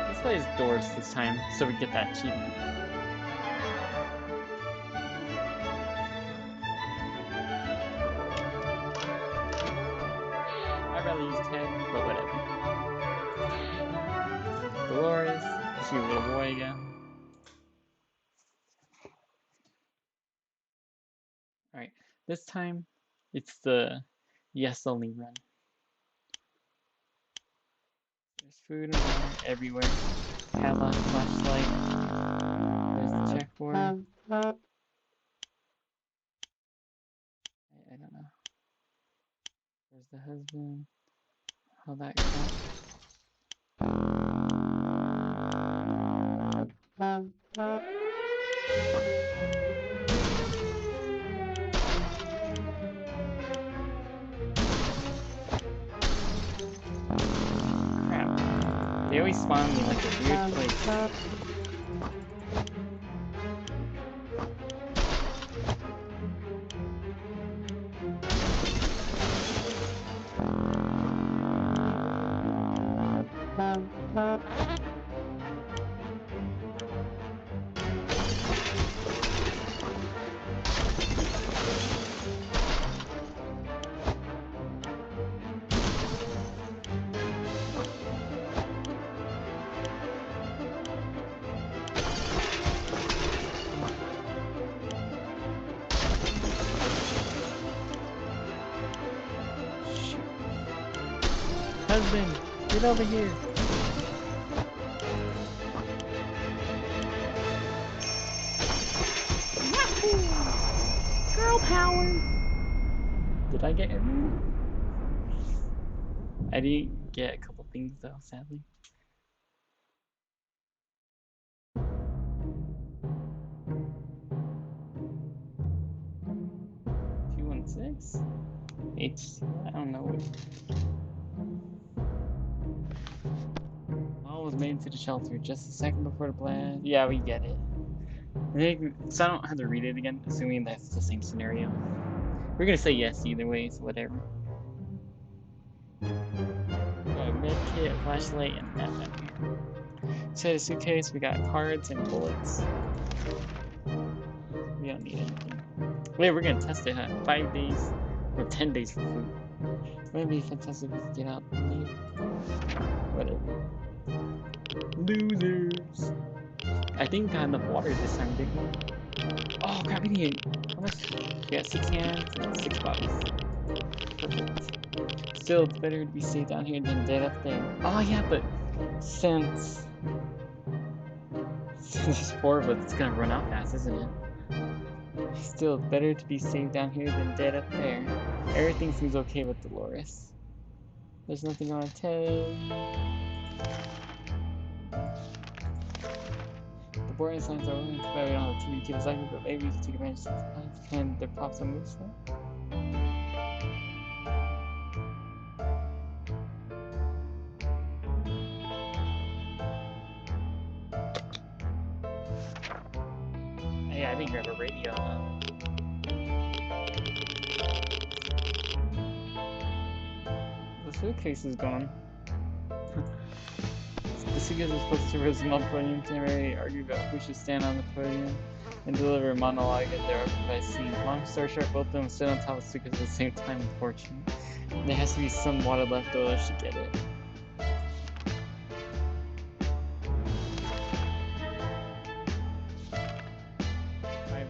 Let's play as Doris this time, so we get that achievement. I'd rather use Ted, but whatever. Dolores, she's a little boy again. Alright, this time, it's the yes only run. There's food and water everywhere. Padlock, flashlight. There's the checkboard. I don't know. There's the husband. All that crap. Crap. They always spawn me in like a weird place. Husband, get over here. Yahoo! Girl power! Did I get everyone? I didn't get a couple things though, sadly. 216? I don't know. All was made into the shelter just a second before the blast. Yeah, we get it. So I don't have to read it again, assuming that's the same scenario. We're gonna say yes either way, so whatever. Got a med kit, a flashlight, and a map down here. Inside the suitcase, we got cards and bullets. We don't need anything. Wait, we're gonna test it, huh? 5 days, or 10 days for food. Wouldn't it be fantastic if we could get out and leave? Whatever. Losers. I think we got enough water this time, didn't we? Oh crap, we need how much? We got 6 hands and 6 bodies. Perfect. Still, it's better to be safe down here than dead up there. Oh yeah, but since there's 4 of us, it's gonna run out fast, isn't it? Still, it's better to be safe down here than dead up there. Everything seems okay with Dolores. There's nothing on Ted. The boarding signs are only but we don't have TV to keep us active, but maybe we can take advantage of the plans. Can there pop some moves for? Yeah, I didn't grab a radio. The suitcase is gone. The suitcase is supposed to serve as a podium. Temporarily argue about who should stand on the podium and deliver a monologue at their occupied scene. Long story short, both of them sit on top of the suitcase at the same time, unfortunately. There has to be some water left over to get it.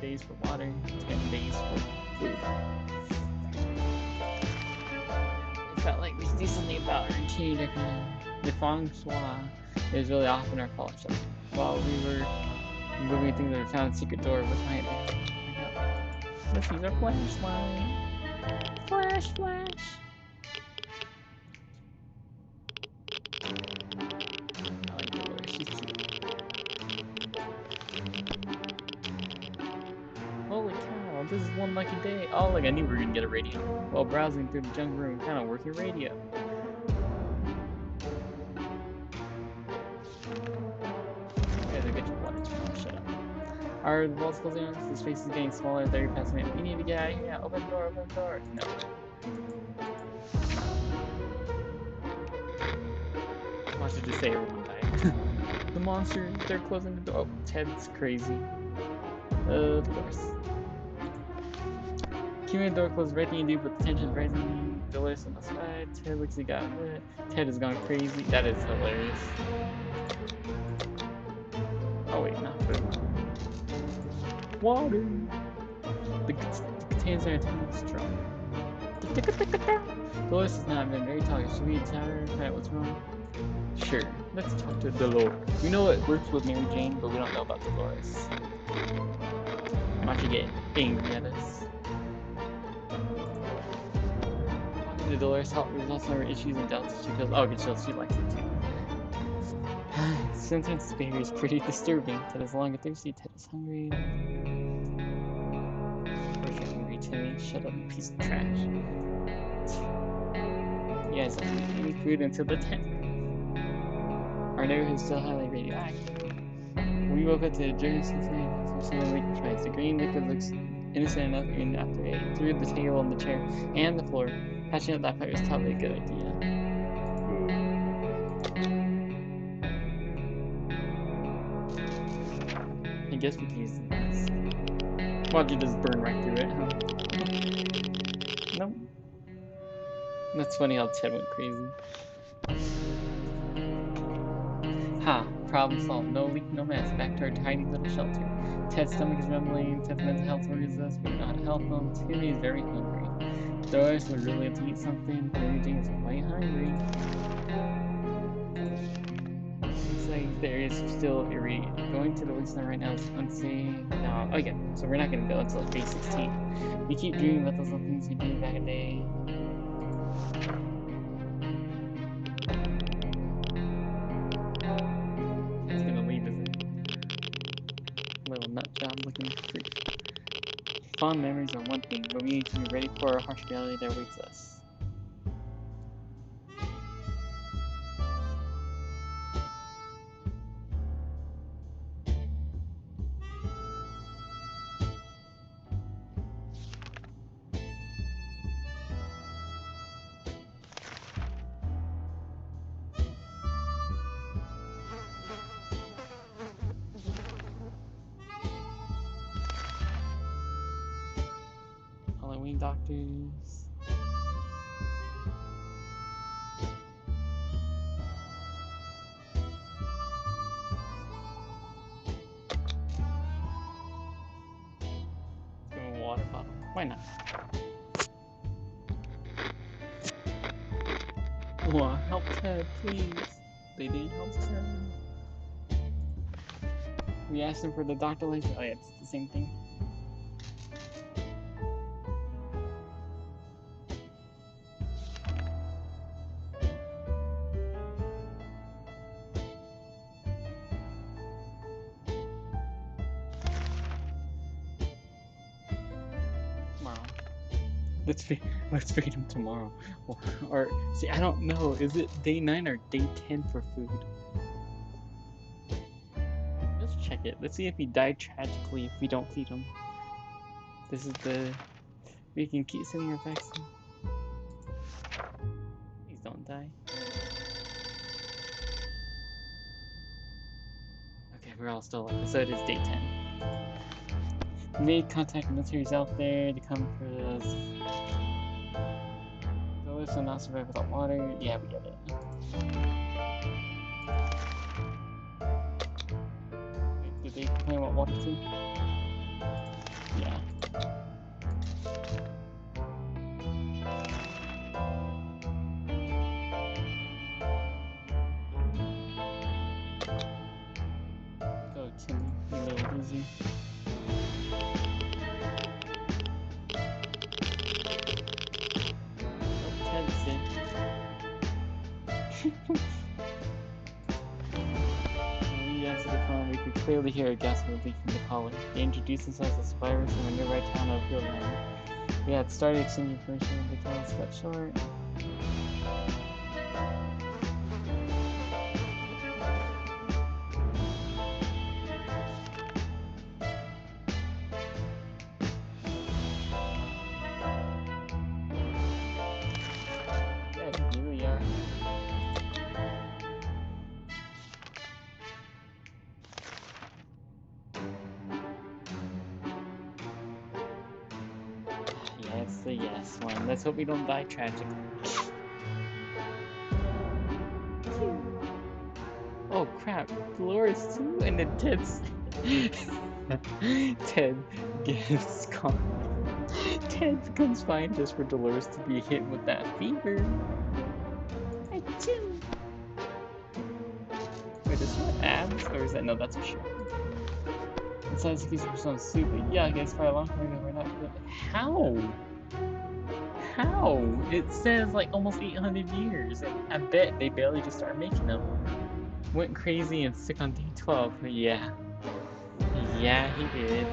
Days for water, 10 days for food. It felt like we should do something about our interior decorating. The feng shui is really off in our fall shelter. While we were moving things, we found a secret door behind it. Let's use our flashlight. Flash, flash. I like Dolores. She's this is one lucky day. Oh, like I knew we were gonna get a radio. While browsing through the junk room, found a working radio. Guys, I get your water. Oh, shut up. Are the walls closing on us? The space is getting smaller. There, you're passing it. We need to get out of here. Yeah, open the door, open the door. No. Watch it just say everyone died. The monsters, they're closing the door. Oh, Ted's crazy. Of course. Keeping the door closed, right thing you do, but the tension's rising. Dolores on the side. Ted looks like he got hit. Ted has gone crazy. That is hilarious. Oh wait, not food. Water! The containers are too strong. Dolores has not been very talkative. Should we tell her find out what's wrong? Sure, let's talk to Dolores. We know it works with Mary Jane, but we don't know about Dolores. Watch you get angry at us. Talking to Dolores help resolve some of her issues and doubts. She feels, oh, good, she likes it too. Sometimes this behavior is pretty disturbing. Ted is long and thirsty. Ted is hungry. Of course you're hungry, Timmy. Shut up, you piece of trash. You guys don't eat any food until the 10th. Our neighborhood is still highly radioactive. We woke up to a dirty smelling liquid twice. The green liquid looks innocent enough even after it threw the table and the chair and the floor. Patching up that fire is probably a good idea. I guess we can use this. Watch it just burn right through it, huh? Nope. That's funny how Ted went crazy. Ha! Problem solved. No leak, no mess. Back to our tiny little shelter. Ted's stomach is rumbling. Ted's mental health worries us. We don't know how to help him. Timmy is very hungry. Doris would really like to eat something. Everything is quite hungry. Looks like there is still a radio. Going to the wasteland right now is unsafe. No, oh yeah, so we're not gonna go until day 16. We keep dreaming about those little things we did back in the day. It's gonna leave, isn't it? Little nut job looking freak. Fond memories are one thing, but we need to be ready for a harsh reality that awaits us. Halloween doctors. Let's give him a water bottle. Why not? Wow, help Ted, please. They didn't help Ted. We asked him for the doctor license. Oh yeah, it's the same thing. Tomorrow. Let's feed him tomorrow. Or see, I don't know. Is it day 9 or day 10 for food? Let's check it. Let's see if he died tragically if we don't feed him. This is the. We can keep sending your vaccine. Please don't die. Okay, we're all still alive. So it is day 10. We made contact with militaries out there to come for us. Those will not survive without water. Yeah, we get it. Wait, did they complain about water too? Yeah. Go, Timmy, you little loser. outside the phone, we could clearly hear a gas leak from the caller. They introduced themselves as survivors from a nearby town of Hillman. We had started exchanging information when the call was cut short. Yeah, you really are. Yeah, it's the yes one. Let's hope we don't die tragically. Oh crap, Dolores too? And then Ted's... Ted gets caught. Ted becomes fine just for Dolores to be hit with that fever. Achoo! Wait, does she have abs? Or is that... No, that's a shirt. Besides, it gives her some soup, but yeah, I guess for a long time we're not good. How? How? It says like almost 800 years. I bet they barely just started making them. Went crazy and sick on day 12. Yeah. Yeah, he did.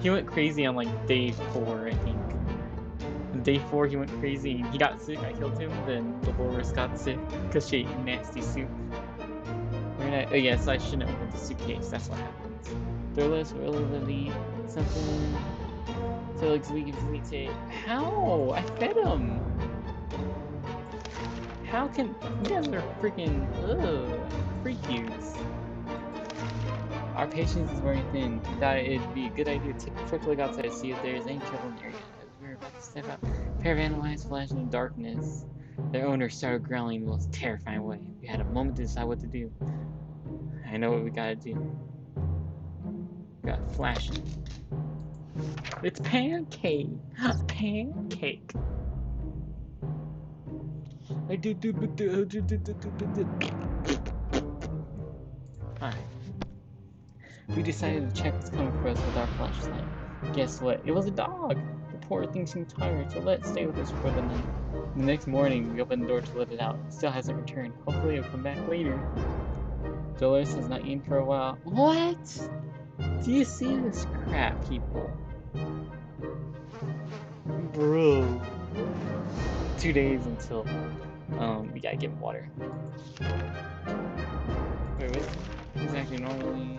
He went crazy on like day 4, I think. On day 4, he went crazy and he got sick. I killed him. Then Dolores got sick because she ate nasty soup. Oh, yeah, so I shouldn't open the suitcase. That's what happens. Dolores will leave something. Felix leaves tape. How? I fed him. How can you guys are freaking freakies? Our patience is wearing thin. We thought it'd be a good idea to take a quick look outside to see if there's any trouble in the area. As we were about to step out, a pair of animal eyes flashed in the darkness. Their owner started growling in the most terrifying way. We had a moment to decide what to do. I know what we gotta do. We got flashing. It's Pancake! Pancake! Alright. We decided to check what's coming for us with our flashlight. Guess what? It was a dog! The poor thing seemed tired, so let it stay with us for the night. The next morning, we opened the door to let it out. It still hasn't returned. Hopefully it'll come back later. Dolores has not eaten for a while. What? Do you see this crap, people? Bro. 2 days until, we gotta give him water. Wait, wait. He's acting normally.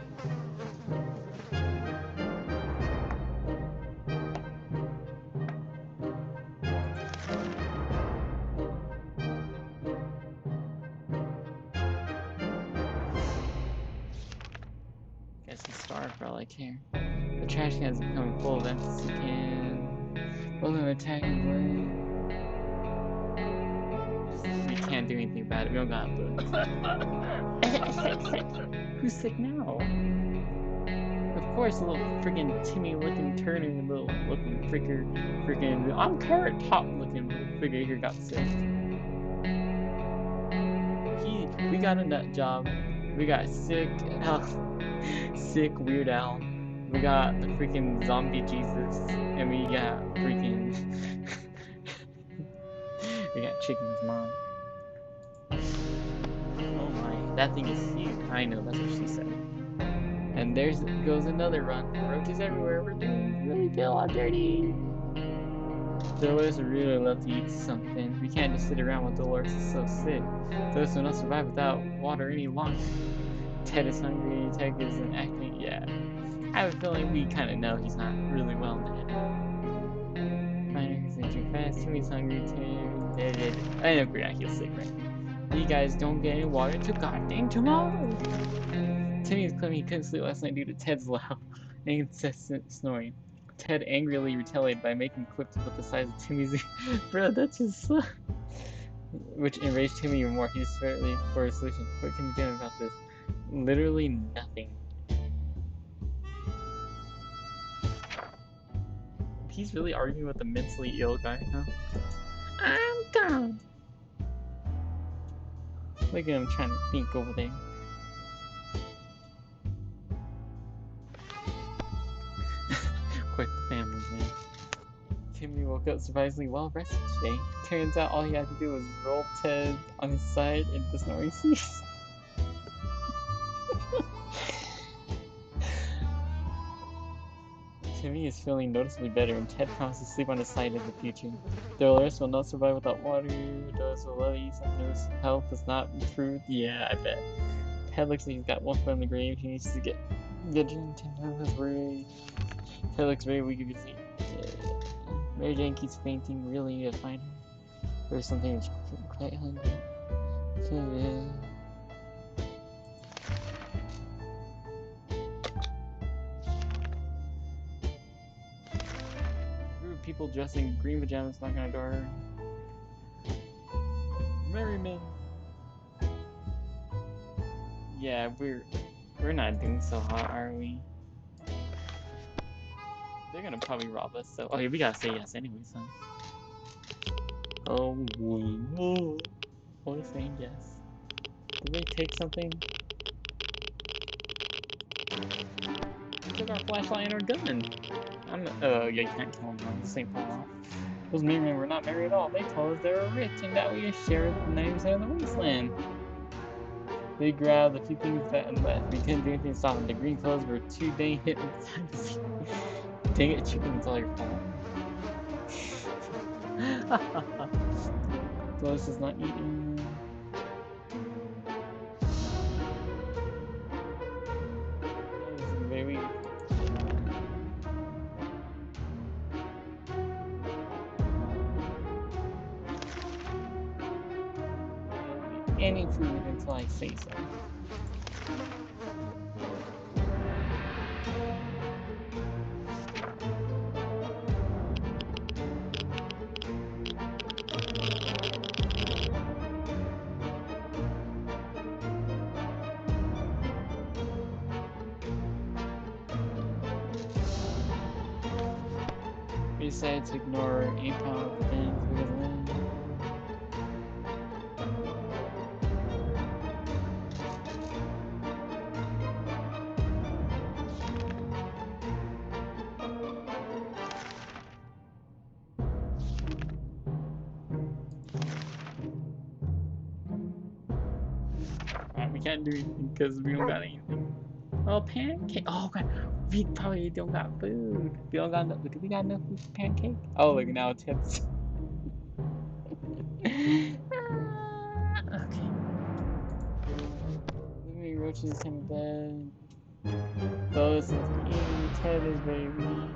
Guess he's starved for all I care. The trash can is becoming full of empty can. Well, an attacking blade. We can't do anything about it. We don't got books. Who's sick now? Of course, a little freaking Timmy looking Turner, little looking freaking I'm Carrot Top looking figure here got sick. We got a nut job. We got sick sick Weird Al. We got the freaking zombie Jesus, and we got freaking we got Chicken's mom. Oh my, that thing is huge. I know, that's what she said. And there goes another run. Roaches everywhere. We're really feel all dirty. Dolores would really love to eat something. We can't just sit around while Dolores is so sick. Dolores will not survive without water any longer. Ted is hungry. Ted isn't acting. Yeah. I have a feeling we kind of know he's not really well in the head. He's too fast. Timmy's hungry. Ted. I know he's sick, right? You guys don't get any water until goddamn tomorrow. Timmy is claiming he couldn't sleep last night due to Ted's loud and incessant snoring. Ted angrily retaliated by making clips with the size of Timmy's ear. Bro, that's just which enraged Timmy even more. He desperately for a solution. What can we do about this? Literally nothing. He's really arguing with the mentally ill guy, huh? I'm gone. Look at him trying to think over there. Quick family, man. Timmy woke up surprisingly well rested today. Turns out all he had to do was roll Ted on his side and the snoring ceased. Timmy is feeling noticeably better, and Ted promises to sleep on his side in the future. Dolores will not survive without water. Dolores will love you. His health does not improve. Yeah, I bet. Ted looks like he's got one foot in the grave. He needs to get drunk. Ted is worried. Ted looks very weak if you see. Mary Jane keeps fainting. Really, you gotta find her. There's something that's quite hungry. People dressed in green pajamas knocking on a door. Merryman. Yeah, we're not doing so hot, are we? They're gonna probably rob us, so okay, we gotta say yes anyways, huh? Oh, whoa. Always saying yes. Did they take something? We took our flashlight and our gun. Yeah, you can't kill them on the same fall off. Those merrymen were not merry at all. They told us they were rich and that we shared 90% of the wasteland. They grabbed a few things that and left. We couldn't do anything to stop them. The green clothes were too dang hypnotized. Dang it, chicken, it's all your fault. Lois is not eating. This is very any food until I say so. We decided to ignore 8-pound things because of them. We can't do anything because we don't got anything. Oh, pancake! Oh, God. We probably don't got food. We don't got enough. Do we got enough food for pancake? Oh, look, now Ted's. Okay. Maybe roaches in bed. Those is eating. Ted is very weak.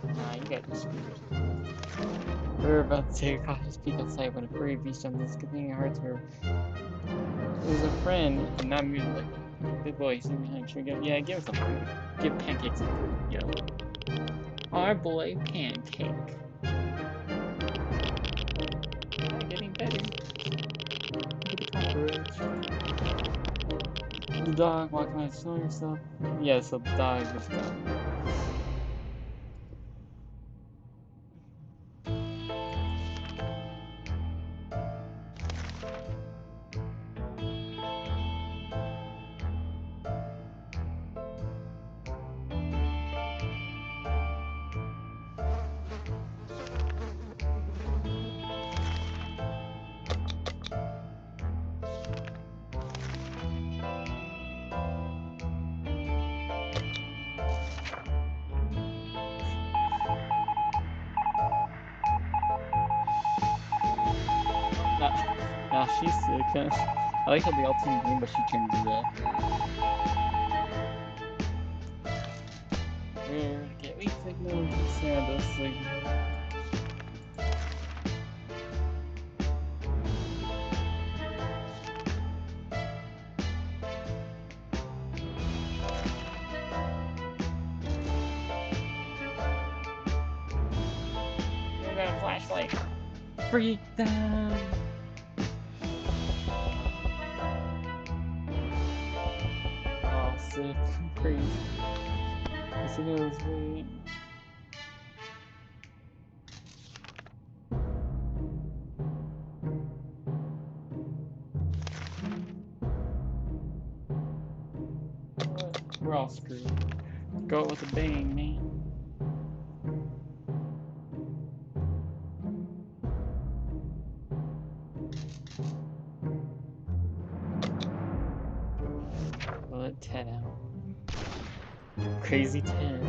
Nah, you got this screwed. We were about to take a cautious peek outside when a furry beast jumped in. Good thing our hearts were. It was a friend, and not me. Like, good boy, he's behind. Sure, yeah, give him some food. Give Pancake some food, yo. Our boy Pancake. Getting better. Look at the cockroach. The dog walking by showing himself. Yeah, so the dog is gone. Nah, she's sick. I like how they all turn green, but she turned red. We're gonna get weak signal, Santa signal. We got a flashlight. Freak them! Oh, sick. Crazy. The signal is really. We're all screwed. Go with a bang, man. Get Ted out. Crazy Ted.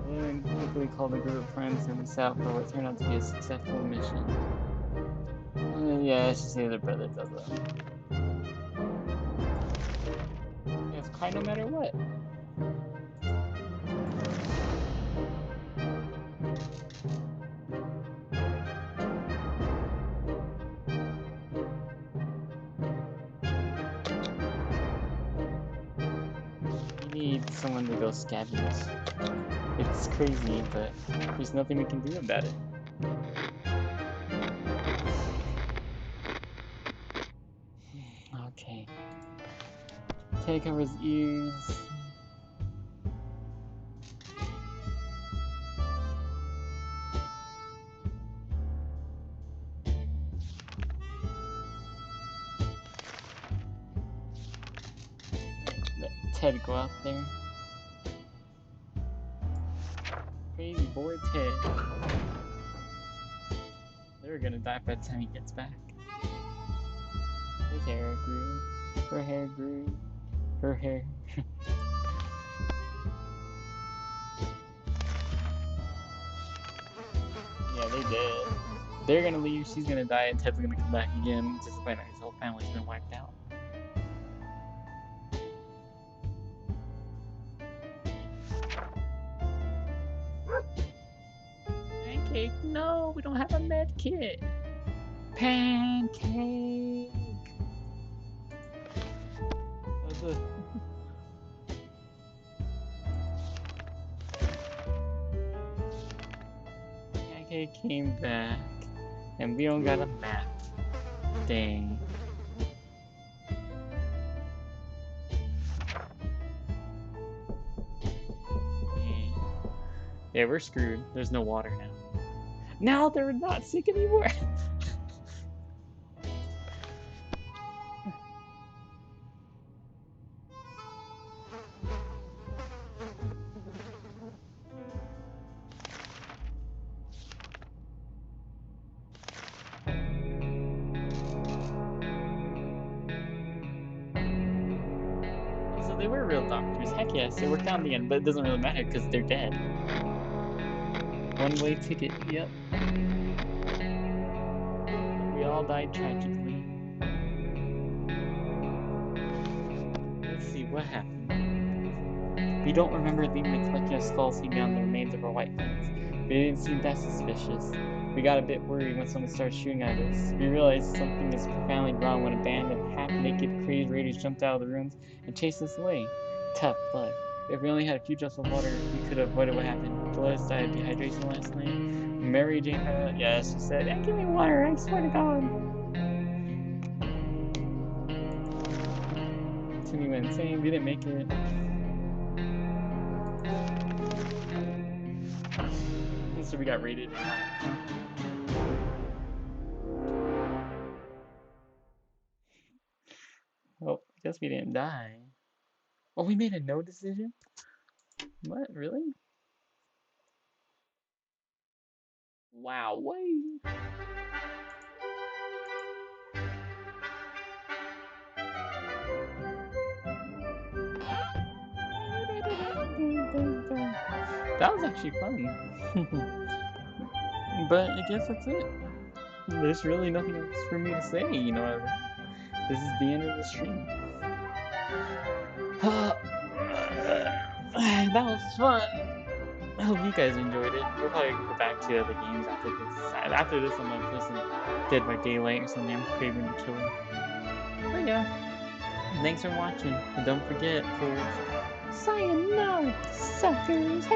Then quickly called a group of friends and we set out for what turned out to be a successful mission. Yeah, I should say the brother does it. You have to cry no matter what. We need someone to go scavenge. It's crazy, but there's nothing we can do about it. Okay. Ted covers ears. Let Ted go out there. Crazy boy Ted. They're gonna die by the time he gets back. His hair grew. Her hair grew. Her hair. Yeah, they did. They're gonna leave, she's gonna die, and Ted's gonna come back again just to find out his whole family's been wiped out. Pancake, no, we don't have a med kit. Pancake. Pancake came back, and we don't got a map. Dang. Yeah, we're screwed. There's no water now. Now they're not sick anymore. So they were real doctors. Heck yes, they worked out in the end, but it doesn't really matter because they're dead. One-way ticket, yep. We all died tragically. Let's see, what happened? We don't remember leaving the collection of skulls hanging on the remains of our white friends, but it didn't seem that suspicious. We got a bit worried when someone started shooting at us. We realized something is profoundly wrong when a band of half-naked, crazy raiders jumped out of the ruins and chased us away. Tough luck. If we only had a few drops of water, we could have avoided what happened. Dolores died of dehydration last night. Mary Jane had, yeah, she said, "Yeah, give me water, I swear to God." Timmy went insane, we didn't make it. So we got raided. Well, I guess we didn't die. Oh, we made a no decision? What, really? Wow, wait. That was actually fun. But I guess that's it. There's really nothing else for me to say, you know. This is the end of the stream. That was fun. I hope you guys enjoyed it. We'll probably go back to other games after this. After this, I'm gonna play some Dead by Daylight or something. I'm craving to chill. But yeah, thanks for watching. And don't forget, sayonara, suckers.